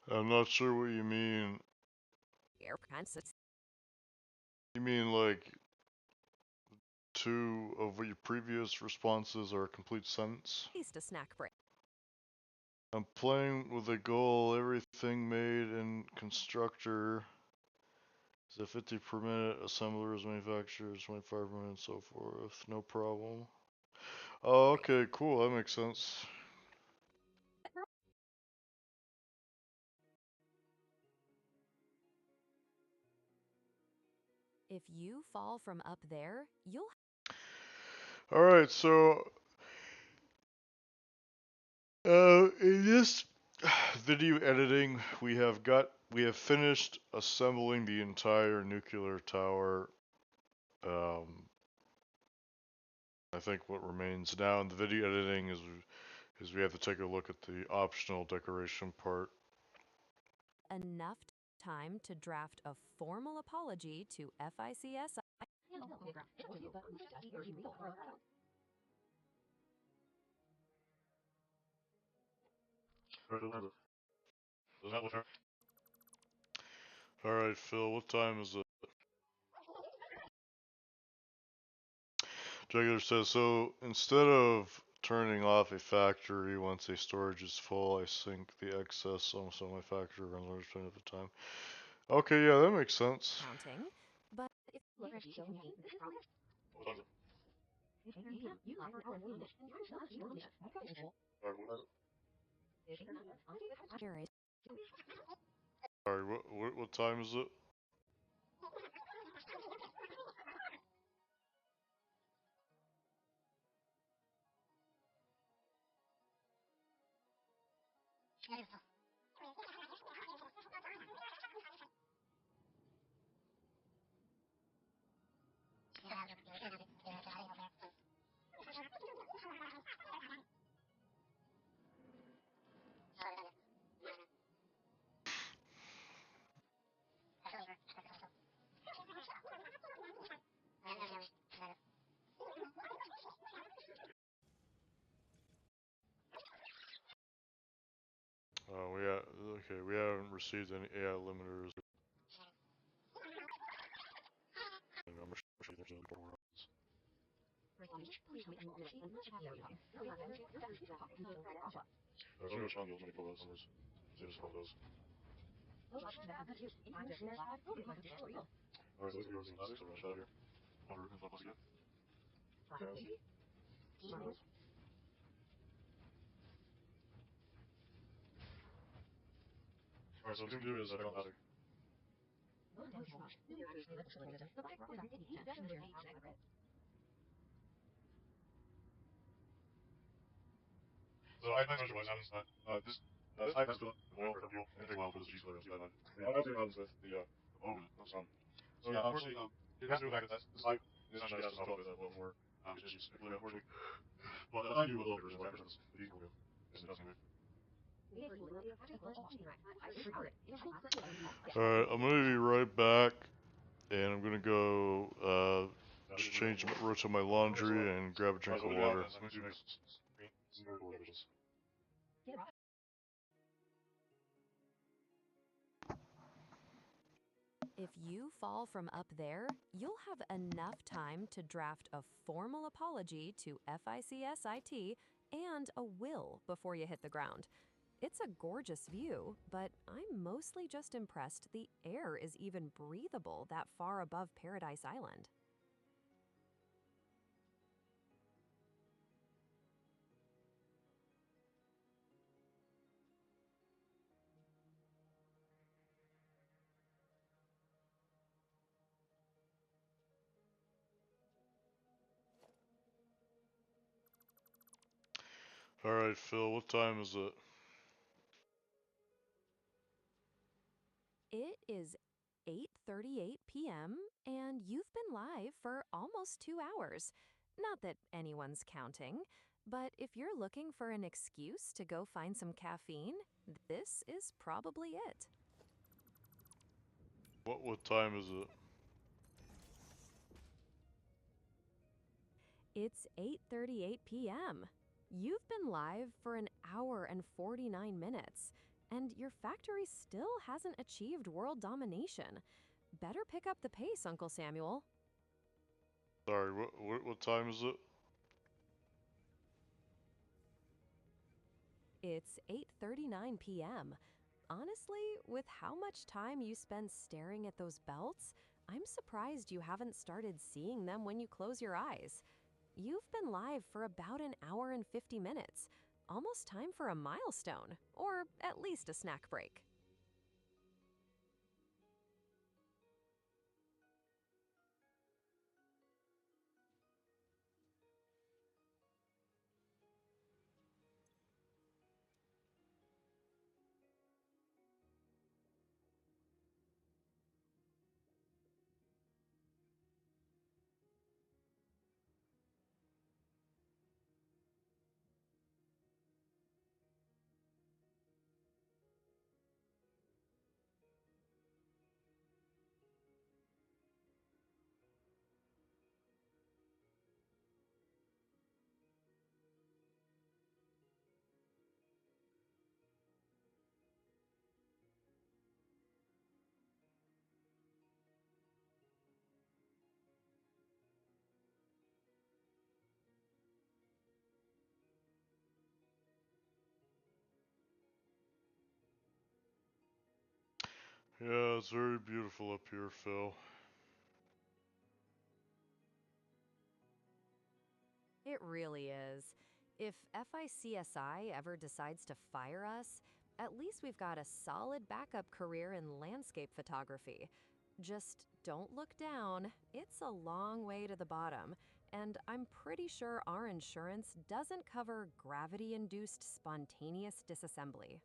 I'm not sure what you mean. You mean like two of your previous responses are a complete sentence? Taste a snack break. I'm playing with a goal, everything made in constructor is a 50 per minute, assemblers, manufacturers, 25 per minute, so forth, no problem. Oh, okay, cool, that makes sense. If you fall from up there, you'll. Alright, so in this video editing, we have finished assembling the entire nuclear tower. I think what remains now in the video editing is we have to take a look at the optional decoration part. Enough time to draft a formal apology to FICS. Alright, Phil, what time is it? Jugular says, so instead of turning off a factory once a storage is full, I sink the excess almost on my factory around large percent of the time. Okay, yeah, that makes sense. Counting, but if Sorry, what time is it? We haven't received any AI limiters. Alright, so what we can do is I don't matter. So I mentioned what happens this pipe has been oil for fuel and take a while for this cheese flavor to get on. I have problems with the oven. So yeah, unfortunately, it has to do with the fact that this pipe is actually gas was filled with oil for issues. Unfortunately, but I do a little bit of whatever the diesel will do. Yes, it does anyway. Alright, I'm gonna be right back, and I'm gonna go just rotate my laundry and grab a drink of water. if you fall from up there, you'll have enough time to draft a formal apology to FICSIT and a will before you hit the ground. It's a gorgeous view, but I'm mostly just impressed the air is even breathable that far above Paradise Island. Alright, Phil, what time is it? It is 8:38 p.m. and you've been live for almost 2 hours. Not that anyone's counting, but if you're looking for an excuse to go find some caffeine, this is probably it. What time is it? It's 8:38 p.m. You've been live for an hour and 49 minutes, and your factory still hasn't achieved world domination. Better pick up the pace, Uncle Samuel. Sorry, what time is it? It's 8:39 p.m. Honestly, with how much time you spend staring at those belts, I'm surprised you haven't started seeing them when you close your eyes. You've been live for about an hour and 50 minutes. Almost time for a milestone, or at least a snack break. Yeah, it's very beautiful up here, Phil. It really is. If FICSI ever decides to fire us, at least we've got a solid backup career in landscape photography. Just don't look down. It's a long way to the bottom, and I'm pretty sure our insurance doesn't cover gravity-induced spontaneous disassembly.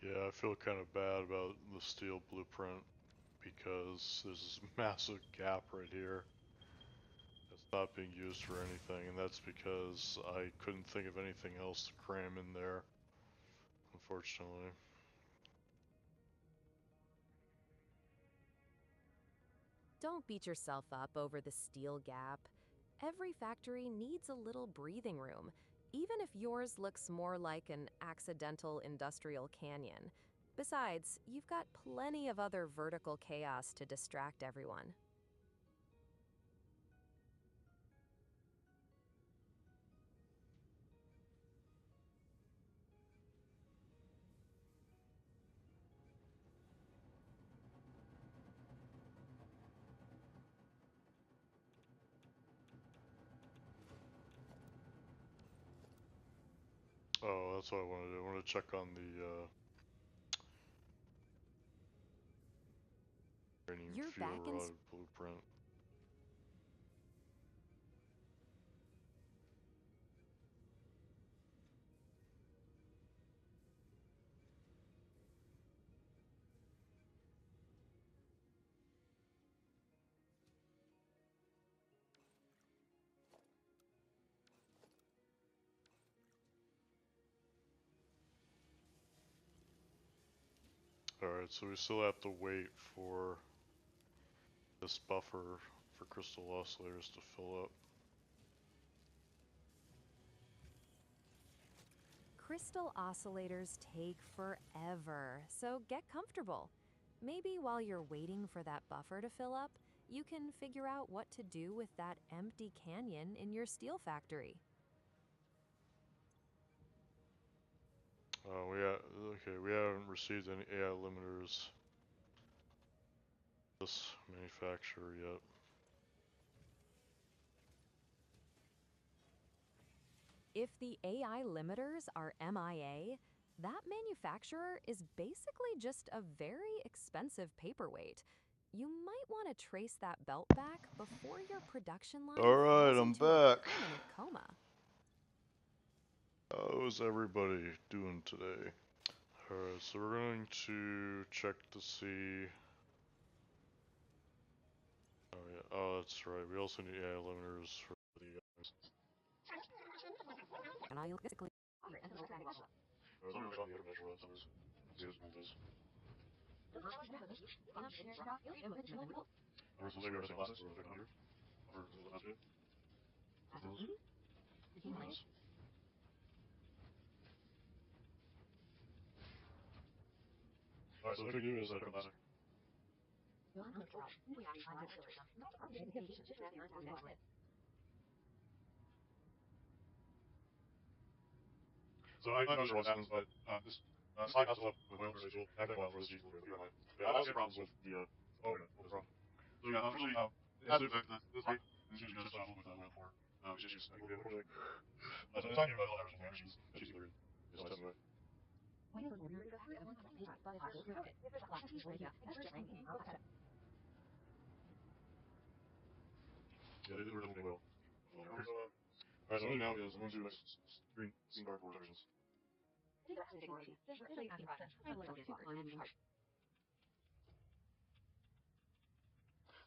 Yeah, I feel kind of bad about the steel blueprint because there's this massive gap right here that's not being used for anything, and that's because I couldn't think of anything else to cram in there, unfortunately. Don't beat yourself up over the steel gap. Every factory needs a little breathing room, even if yours looks more like an accidental industrial canyon. Besides, you've got plenty of other vertical chaos to distract everyone. Oh, that's what I want to do. I want to check on the training You're fuel back in. rod blueprint. Alright, so we still have to wait for this buffer for crystal oscillators to fill up. Crystal oscillators take forever, so get comfortable. Maybe while you're waiting for that buffer to fill up, you can figure out what to do with that empty canyon in your steel factory. We haven't received any AI limiters this manufacturer yet. If the AI limiters are MIA, that manufacturer is basically just a very expensive paperweight. You might want to trace that belt back before your production line Alright, falls I'm into a back. permanent coma. How's everybody doing today? Alright, so we're going to check to see. Oh yeah, oh that's right. We also need AI limiters for the guys. And I basically. Alright, so what we do is come back. So I'm not sure what happens, but this slide has to up with oil residual, active oil for this diesel for the line. But I also have problems with the oh yeah, what was wrong? So yeah, unfortunately, it has to affect this light. This is just full with oil for issues. I think we'll be unfortunately. So it's talking about oil average issues. Issues either is always something, right? Yeah, they were definitely well. Alright, so what I'm doing now is I'm going to do screen guard for sections.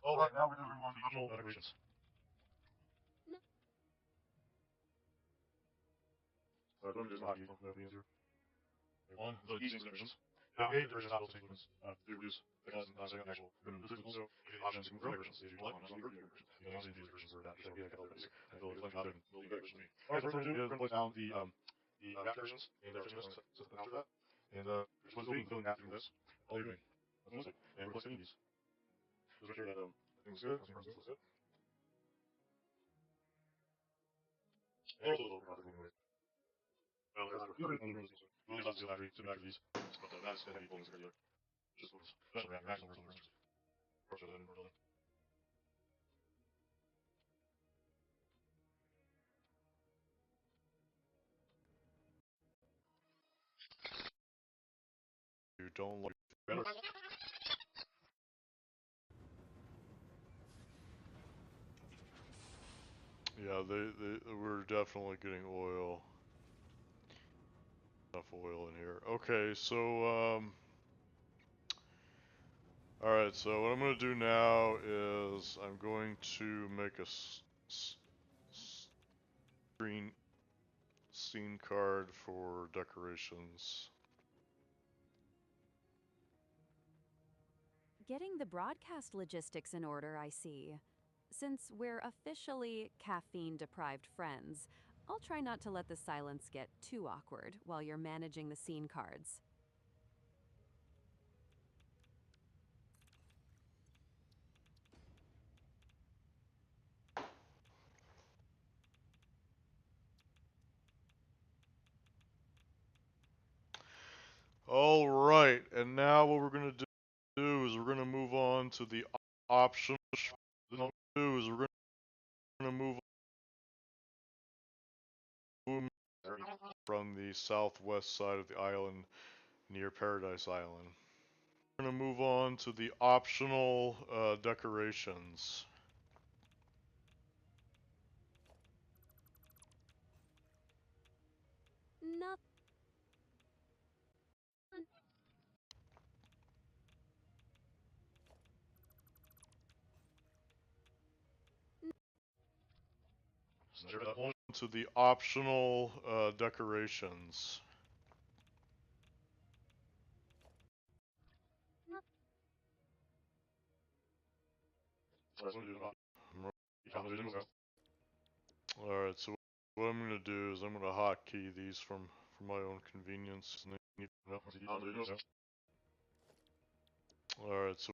Alright, now we're going to move on to optional decorations. Alright, so I'm going to do some hockey, that'll be easier. One, so easing decorations. Now, A, decorations have to take limits to reduce thickness and second actual minimum distance. Also, you get options to move decorations. If you like, on the decorations. You can also use decorations for that, which I think I can basic. I feel like out there and build decorations to me. Alright, so first we're going to do is we're going to place down the map decorations and decorations set them after that. And you're supposed to open the filling after this. All you're doing. That's what it. And we're placing these. Just make sure that everything looks good. Everything looks good. And also those over anyway. Well, there's other rooms. We'll leave that to after these. But that's going to be pulling together. Just focus. Especially after maximum or something. Or so then we're building. You don't like better. Yeah, we're definitely getting oil. Enough oil in here. Okay, so alright, so what I'm going to do now is I'm going to make a screen scene card for decorations. Getting the broadcast logistics in order, I see. Since we're officially caffeine deprived friends, I'll try not to let the silence get too awkward while you're managing the scene cards. Alright, and now what we're going to do is we're going to move on to the option. We're going to move from the southwest side of the island near Paradise Island. We're going to move on to the optional decorations. Nothing. To the optional decorations. Alright, so what I'm going to do is I'm going to hotkey these for my own convenience. Alright, so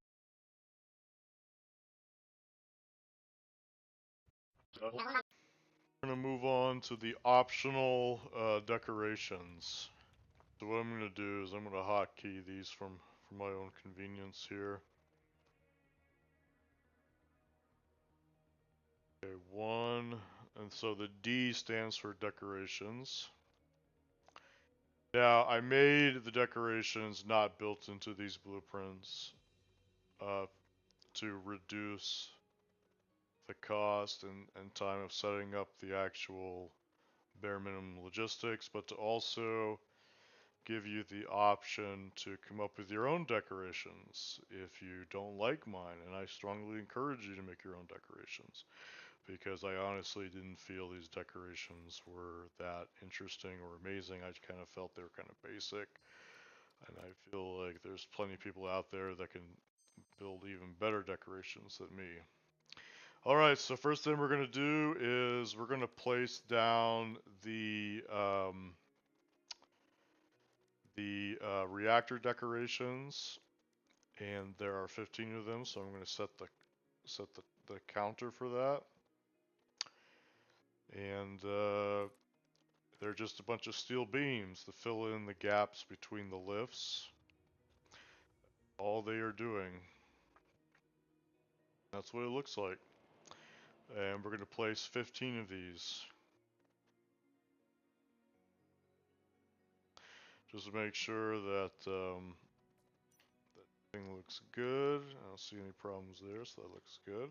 we're going to move on to the optional decorations. So what I'm going to do is I'm going to hotkey these for my own convenience here. Okay, one, and so the D stands for decorations. Now, I made the decorations not built into these blueprints to reduce the cost and time of setting up the actual bare minimum logistics, but to also give you the option to come up with your own decorations if you don't like mine, and I strongly encourage you to make your own decorations because I honestly didn't feel these decorations were that interesting or amazing. I kind of felt they were kind of basic, and I feel like there's plenty of people out there that can build even better decorations than me. Alright, so first thing we're going to do is we're going to place down the reactor decorations, and there are 15 of them, so I'm going to set the counter for that. And they're just a bunch of steel beams to fill in the gaps between the lifts. All they are doing. That's what it looks like. And we're going to place 15 of these. Just to make sure that that thing looks good. I don't see any problems there, so that looks good.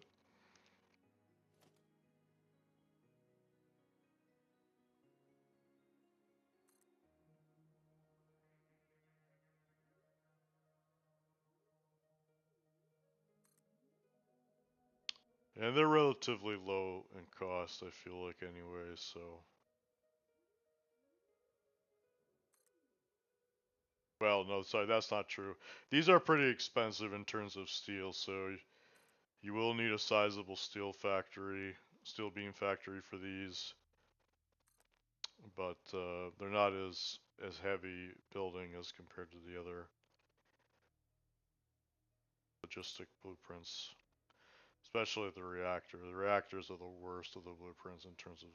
And they're relatively low in cost, I feel like, anyway, so. Well, no, sorry, that's not true. These are pretty expensive in terms of steel, so you will need a sizable steel beam factory for these. But they're not as heavy building as compared to the other logistic blueprints. Especially the reactor. The reactors are the worst of the blueprints in terms of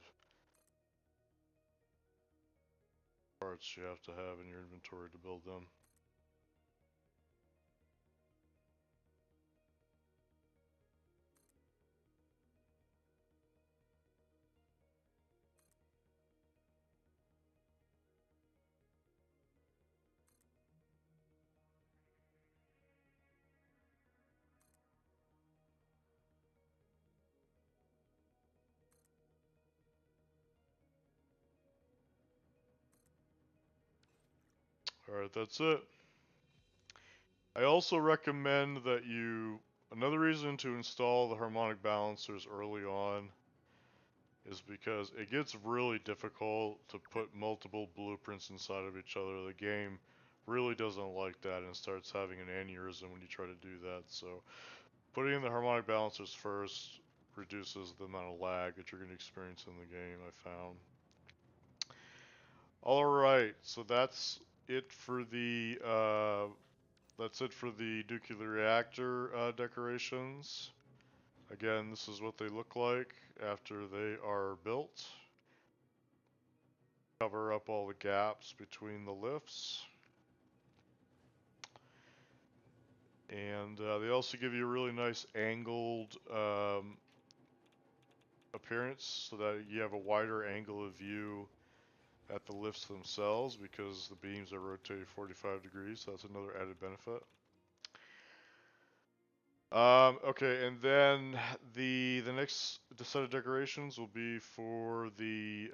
parts you have to have in your inventory to build them. Alright, that's it. I also recommend that another reason to install the harmonic balancers early on is because it gets really difficult to put multiple blueprints inside of each other. The game really doesn't like that and starts having an aneurysm when you try to do that. So putting in the harmonic balancers first reduces the amount of lag that you're going to experience in the game, I found. Alright, so that's it for the nuclear reactor decorations. Again, this is what they look like after they are built. Cover up all the gaps between the lifts. And they also give you a really nice angled appearance so that you have a wider angle of view at the lifts themselves because the beams are rotated 45 degrees, so that's another added benefit. Okay, and then the next set of decorations will be for the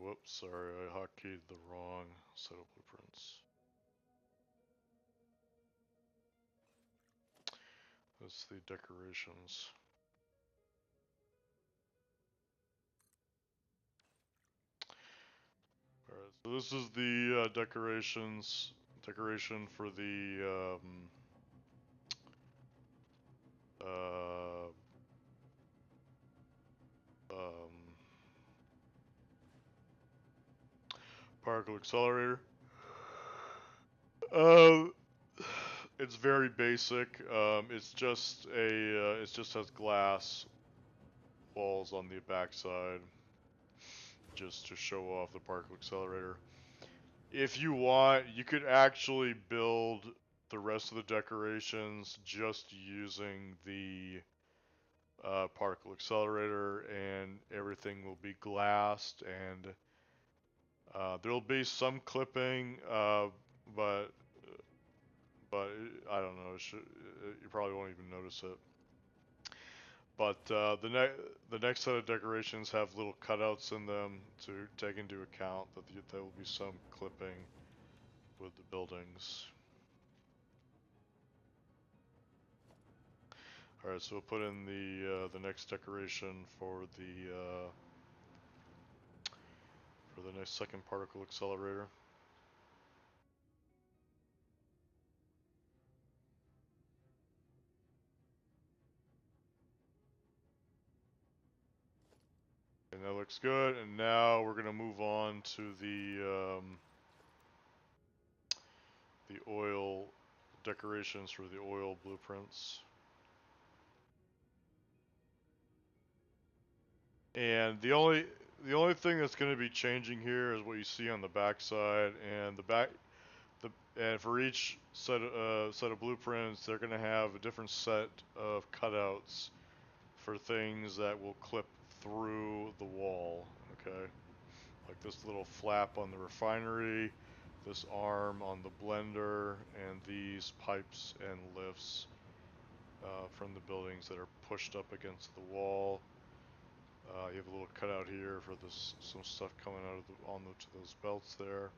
whoops, sorry, I hotkeyed the wrong set of blueprints. That's the decorations. So this is the decoration for the uh, um, particle accelerator. Uh, it's very basic. It just has glass walls on the backside, just to show off the particle accelerator. If you want, you could actually build the rest of the decorations just using the particle accelerator, and everything will be glassed, and there'll be some clipping, but but I don't know. You probably won't even notice it. But the next set of decorations have little cutouts in them to take into account that there will be some clipping with the buildings. All right, so we'll put in the next decoration for the next second particle accelerator. And that looks good. And now we're gonna move on to the oil decorations for the oil blueprints. And the only thing that's going to be changing here is what you see on the back side, and and for each set of blueprints, they're going to have a different set of cutouts for things that will clip through the wall. Okay, like this little flap on the refinery, this arm on the blender, and these pipes and lifts from the buildings that are pushed up against the wall. You have a little cutout here for some stuff coming out of to those belts there.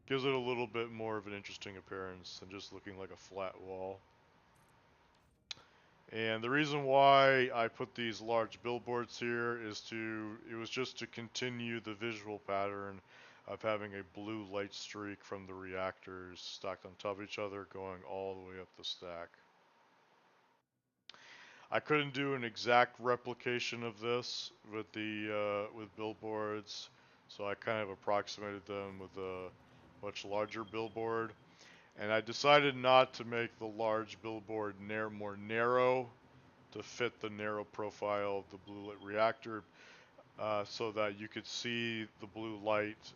Gives it a little bit more of an interesting appearance than just looking like a flat wall. And the reason why I put these large billboards here it was just to continue the visual pattern of having a blue light streak from the reactors stacked on top of each other going all the way up the stack. I couldn't do an exact replication of this with billboards, so I kind of approximated them with a much larger billboard. And I decided not to make the large billboard more narrow to fit the narrow profile of the blue light reactor, so that you could see the blue light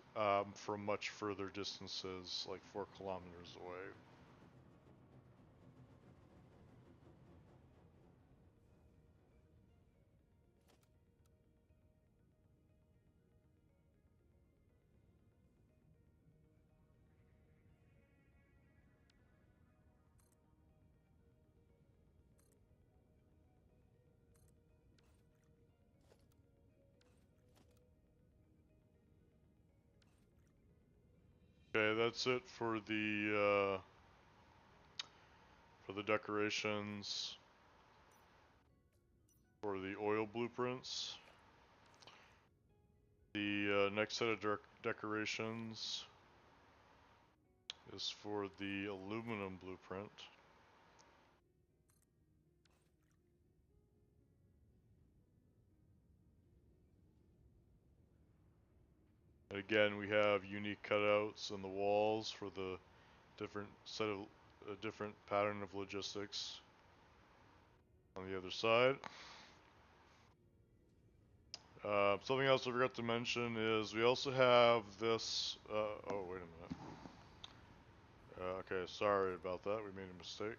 from much further distances, like 4 kilometers away. Okay, that's it for the decorations for the oil blueprints. The next set of decorations is for the aluminum blueprint. And again, we have unique cutouts in the walls for the different set of different pattern of logistics on the other side. Something else I forgot to mention is we also have this. Oh, wait a minute. Okay, sorry about that. We made a mistake.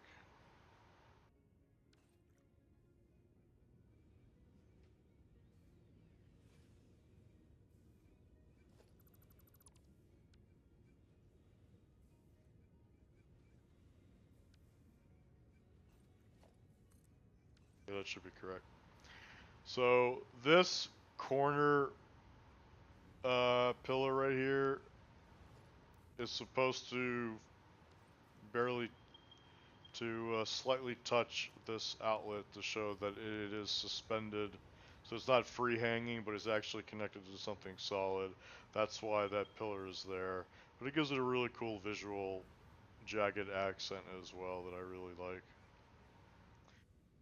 Yeah, that should be correct. So this corner pillar right here is supposed to barely slightly touch this outlet to show that it is suspended So it's not free hanging, but it's actually connected to something solid. That's why that pillar is there. But it gives it a really cool visual jagged accent as well that I really like.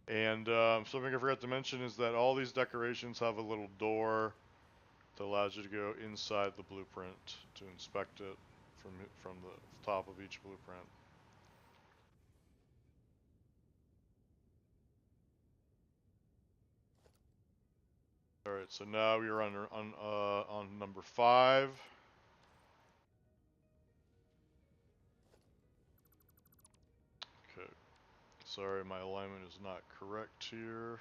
And something I forgot to mention is that all these decorations have a little door that allows you to go inside the blueprint to inspect it from the top of each blueprint. All right, so now we are on number 5. Okay, sorry, my alignment is not correct here.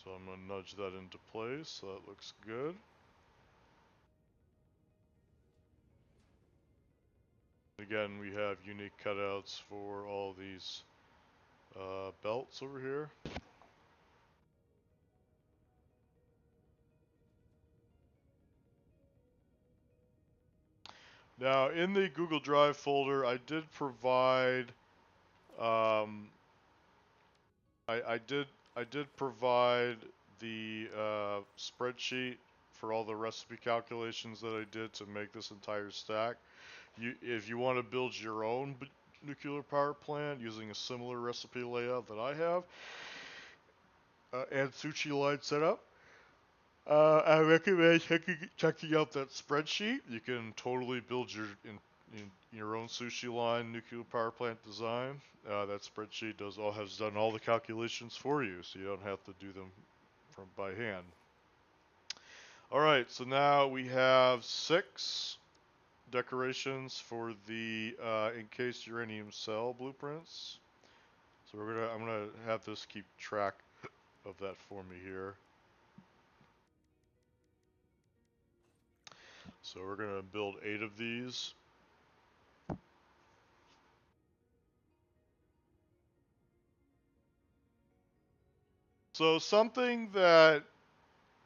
So I'm gonna nudge that into place. So that looks good. Again, we have unique cutouts for all these belts over here. Now, in the Google Drive folder, I did provide, um, I did provide the spreadsheet for all the recipe calculations that I did to make this entire stack. If you want to build your own nuclear power plant using a similar recipe layout that I have, and sushi line setup, I recommend checking out that spreadsheet. You can totally build your own sushi line nuclear power plant design. That spreadsheet has done all the calculations for you, so you don't have to do them by hand. All right, so now we have 6 decorations for the encased uranium cell blueprints. So I'm gonna have this keep track of that for me here. So we're gonna build 8 of these. So something that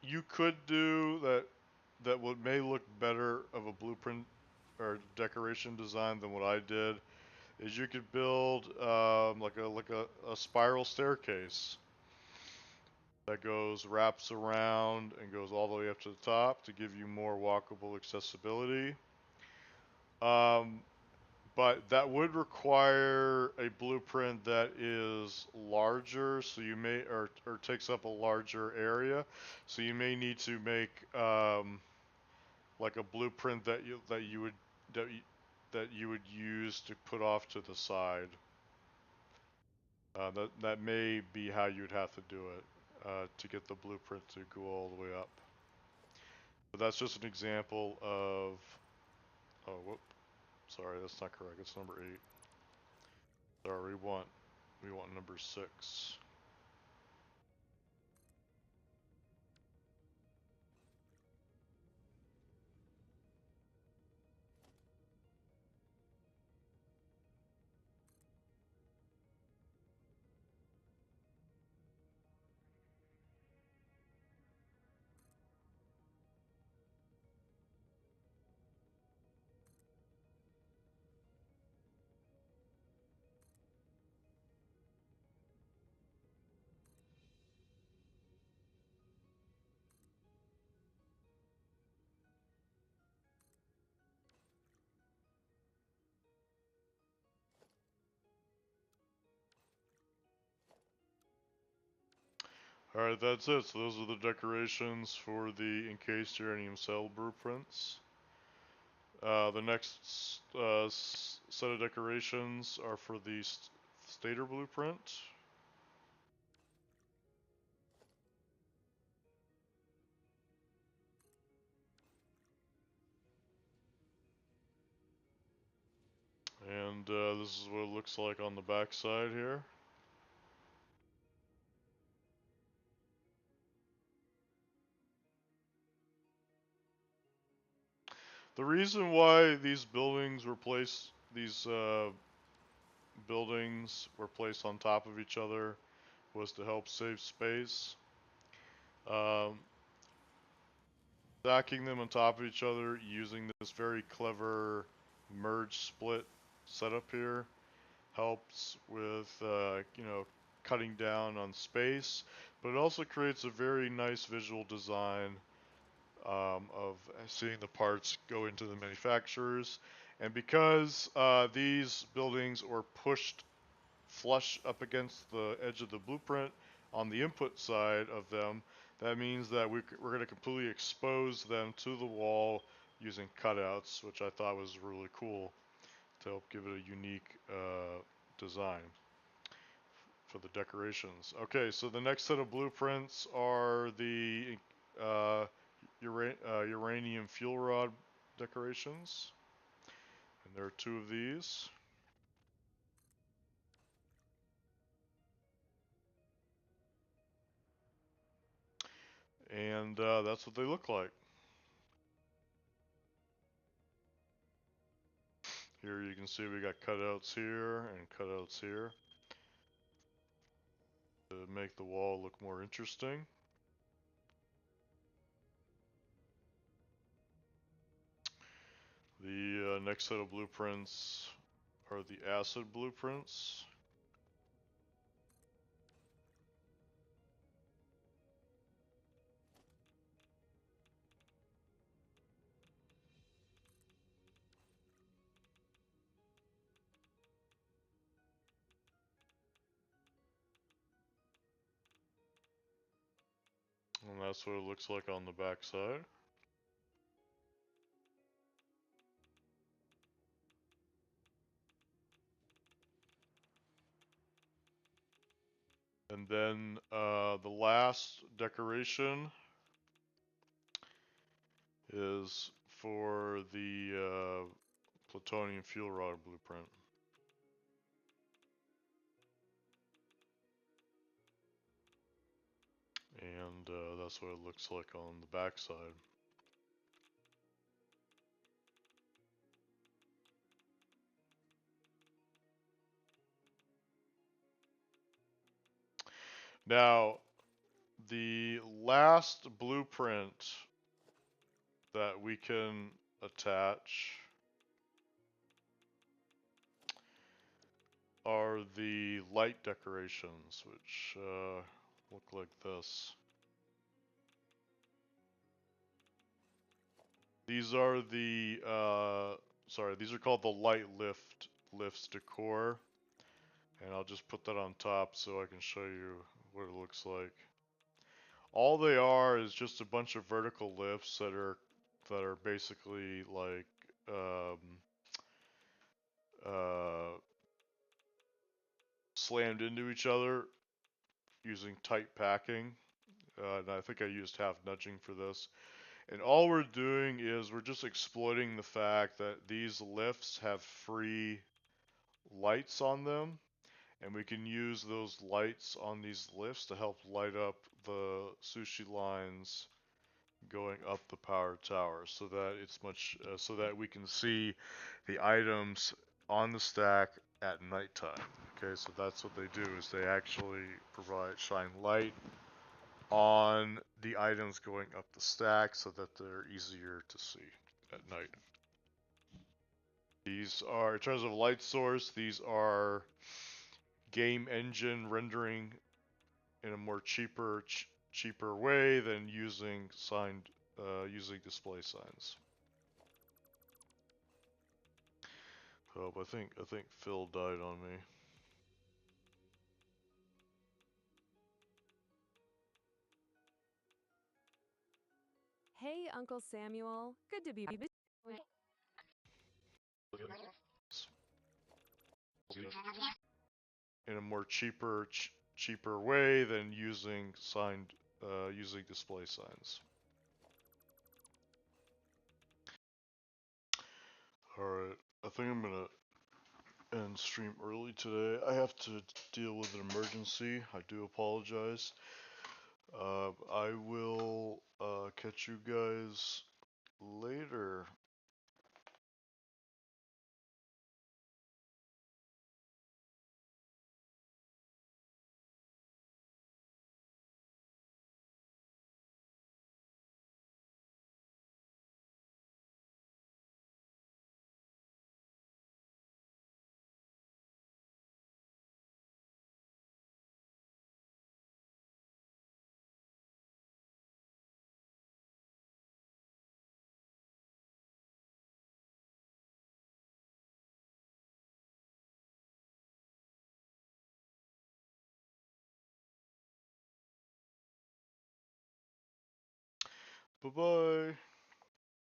you could do that may look better of a blueprint or decoration design than what I did is you could build like a spiral staircase that wraps around and goes all the way up to the top to give you more walkable accessibility. Um, but that would require a blueprint that is larger, so you may or takes up a larger area, so you may need to make like a blueprint that you, that you would use to put off to the side. That may be how you'd have to do it to get the blueprint to go all the way up. But that's just an example of. Oh, whoop! Sorry, that's not correct. It's number 8. Sorry, we want number 6. Alright, that's it. So those are the decorations for the encased uranium cell blueprints. The next set of decorations are for the stator blueprint. And this is what it looks like on the back side here. The reason why these buildings were placed on top of each other was to help save space. Um, Stacking them on top of each other using this very clever merge split setup here helps with cutting down on space, but it also creates a very nice visual design of seeing the parts go into the manufacturers. And because these buildings are pushed flush up against the edge of the blueprint on the input side of them, that means that we're going to completely expose them to the wall using cutouts, which I thought was really cool to help give it a unique design for the decorations. Okay, so the next set of blueprints are the uh, uranium fuel rod decorations, and there are two of these. And that's what they look like. Here you can see we got cutouts here and cutouts here to make the wall look more interesting. The next set of blueprints are the acid blueprints. And that's what it looks like on the back side. And then the last decoration is for the plutonium fuel rod blueprint. And that's what it looks like on the back side. Now, the last blueprint that we can attach are the light decorations, which look like this. These are the these are called the light lifts decor, and I'll just put that on top so I can show you what it looks like. All they are is just a bunch of vertical lifts that are basically like slammed into each other using tight packing. And I think I used half nudging for this. And all we're doing is we're just exploiting the fact that these lifts have free lights on them, and we can use those lights on these lifts to help light up the sushi lines going up the power tower, so that it's so that we can see the items on the stack at nighttime. Okay, so that's what they do, is they actually shine light on the items going up the stack so that they're easier to see at night. These are, in terms of light source, these are game engine rendering in a more cheaper way than using display signs. Oh, I think Phil died on me. Hey, Uncle Samuel. Good to be back. In a more cheaper way than using display signs. Alright, I think I'm gonna end stream early today. I have to deal with an emergency. I do apologize. I will catch you guys later. Bye bye.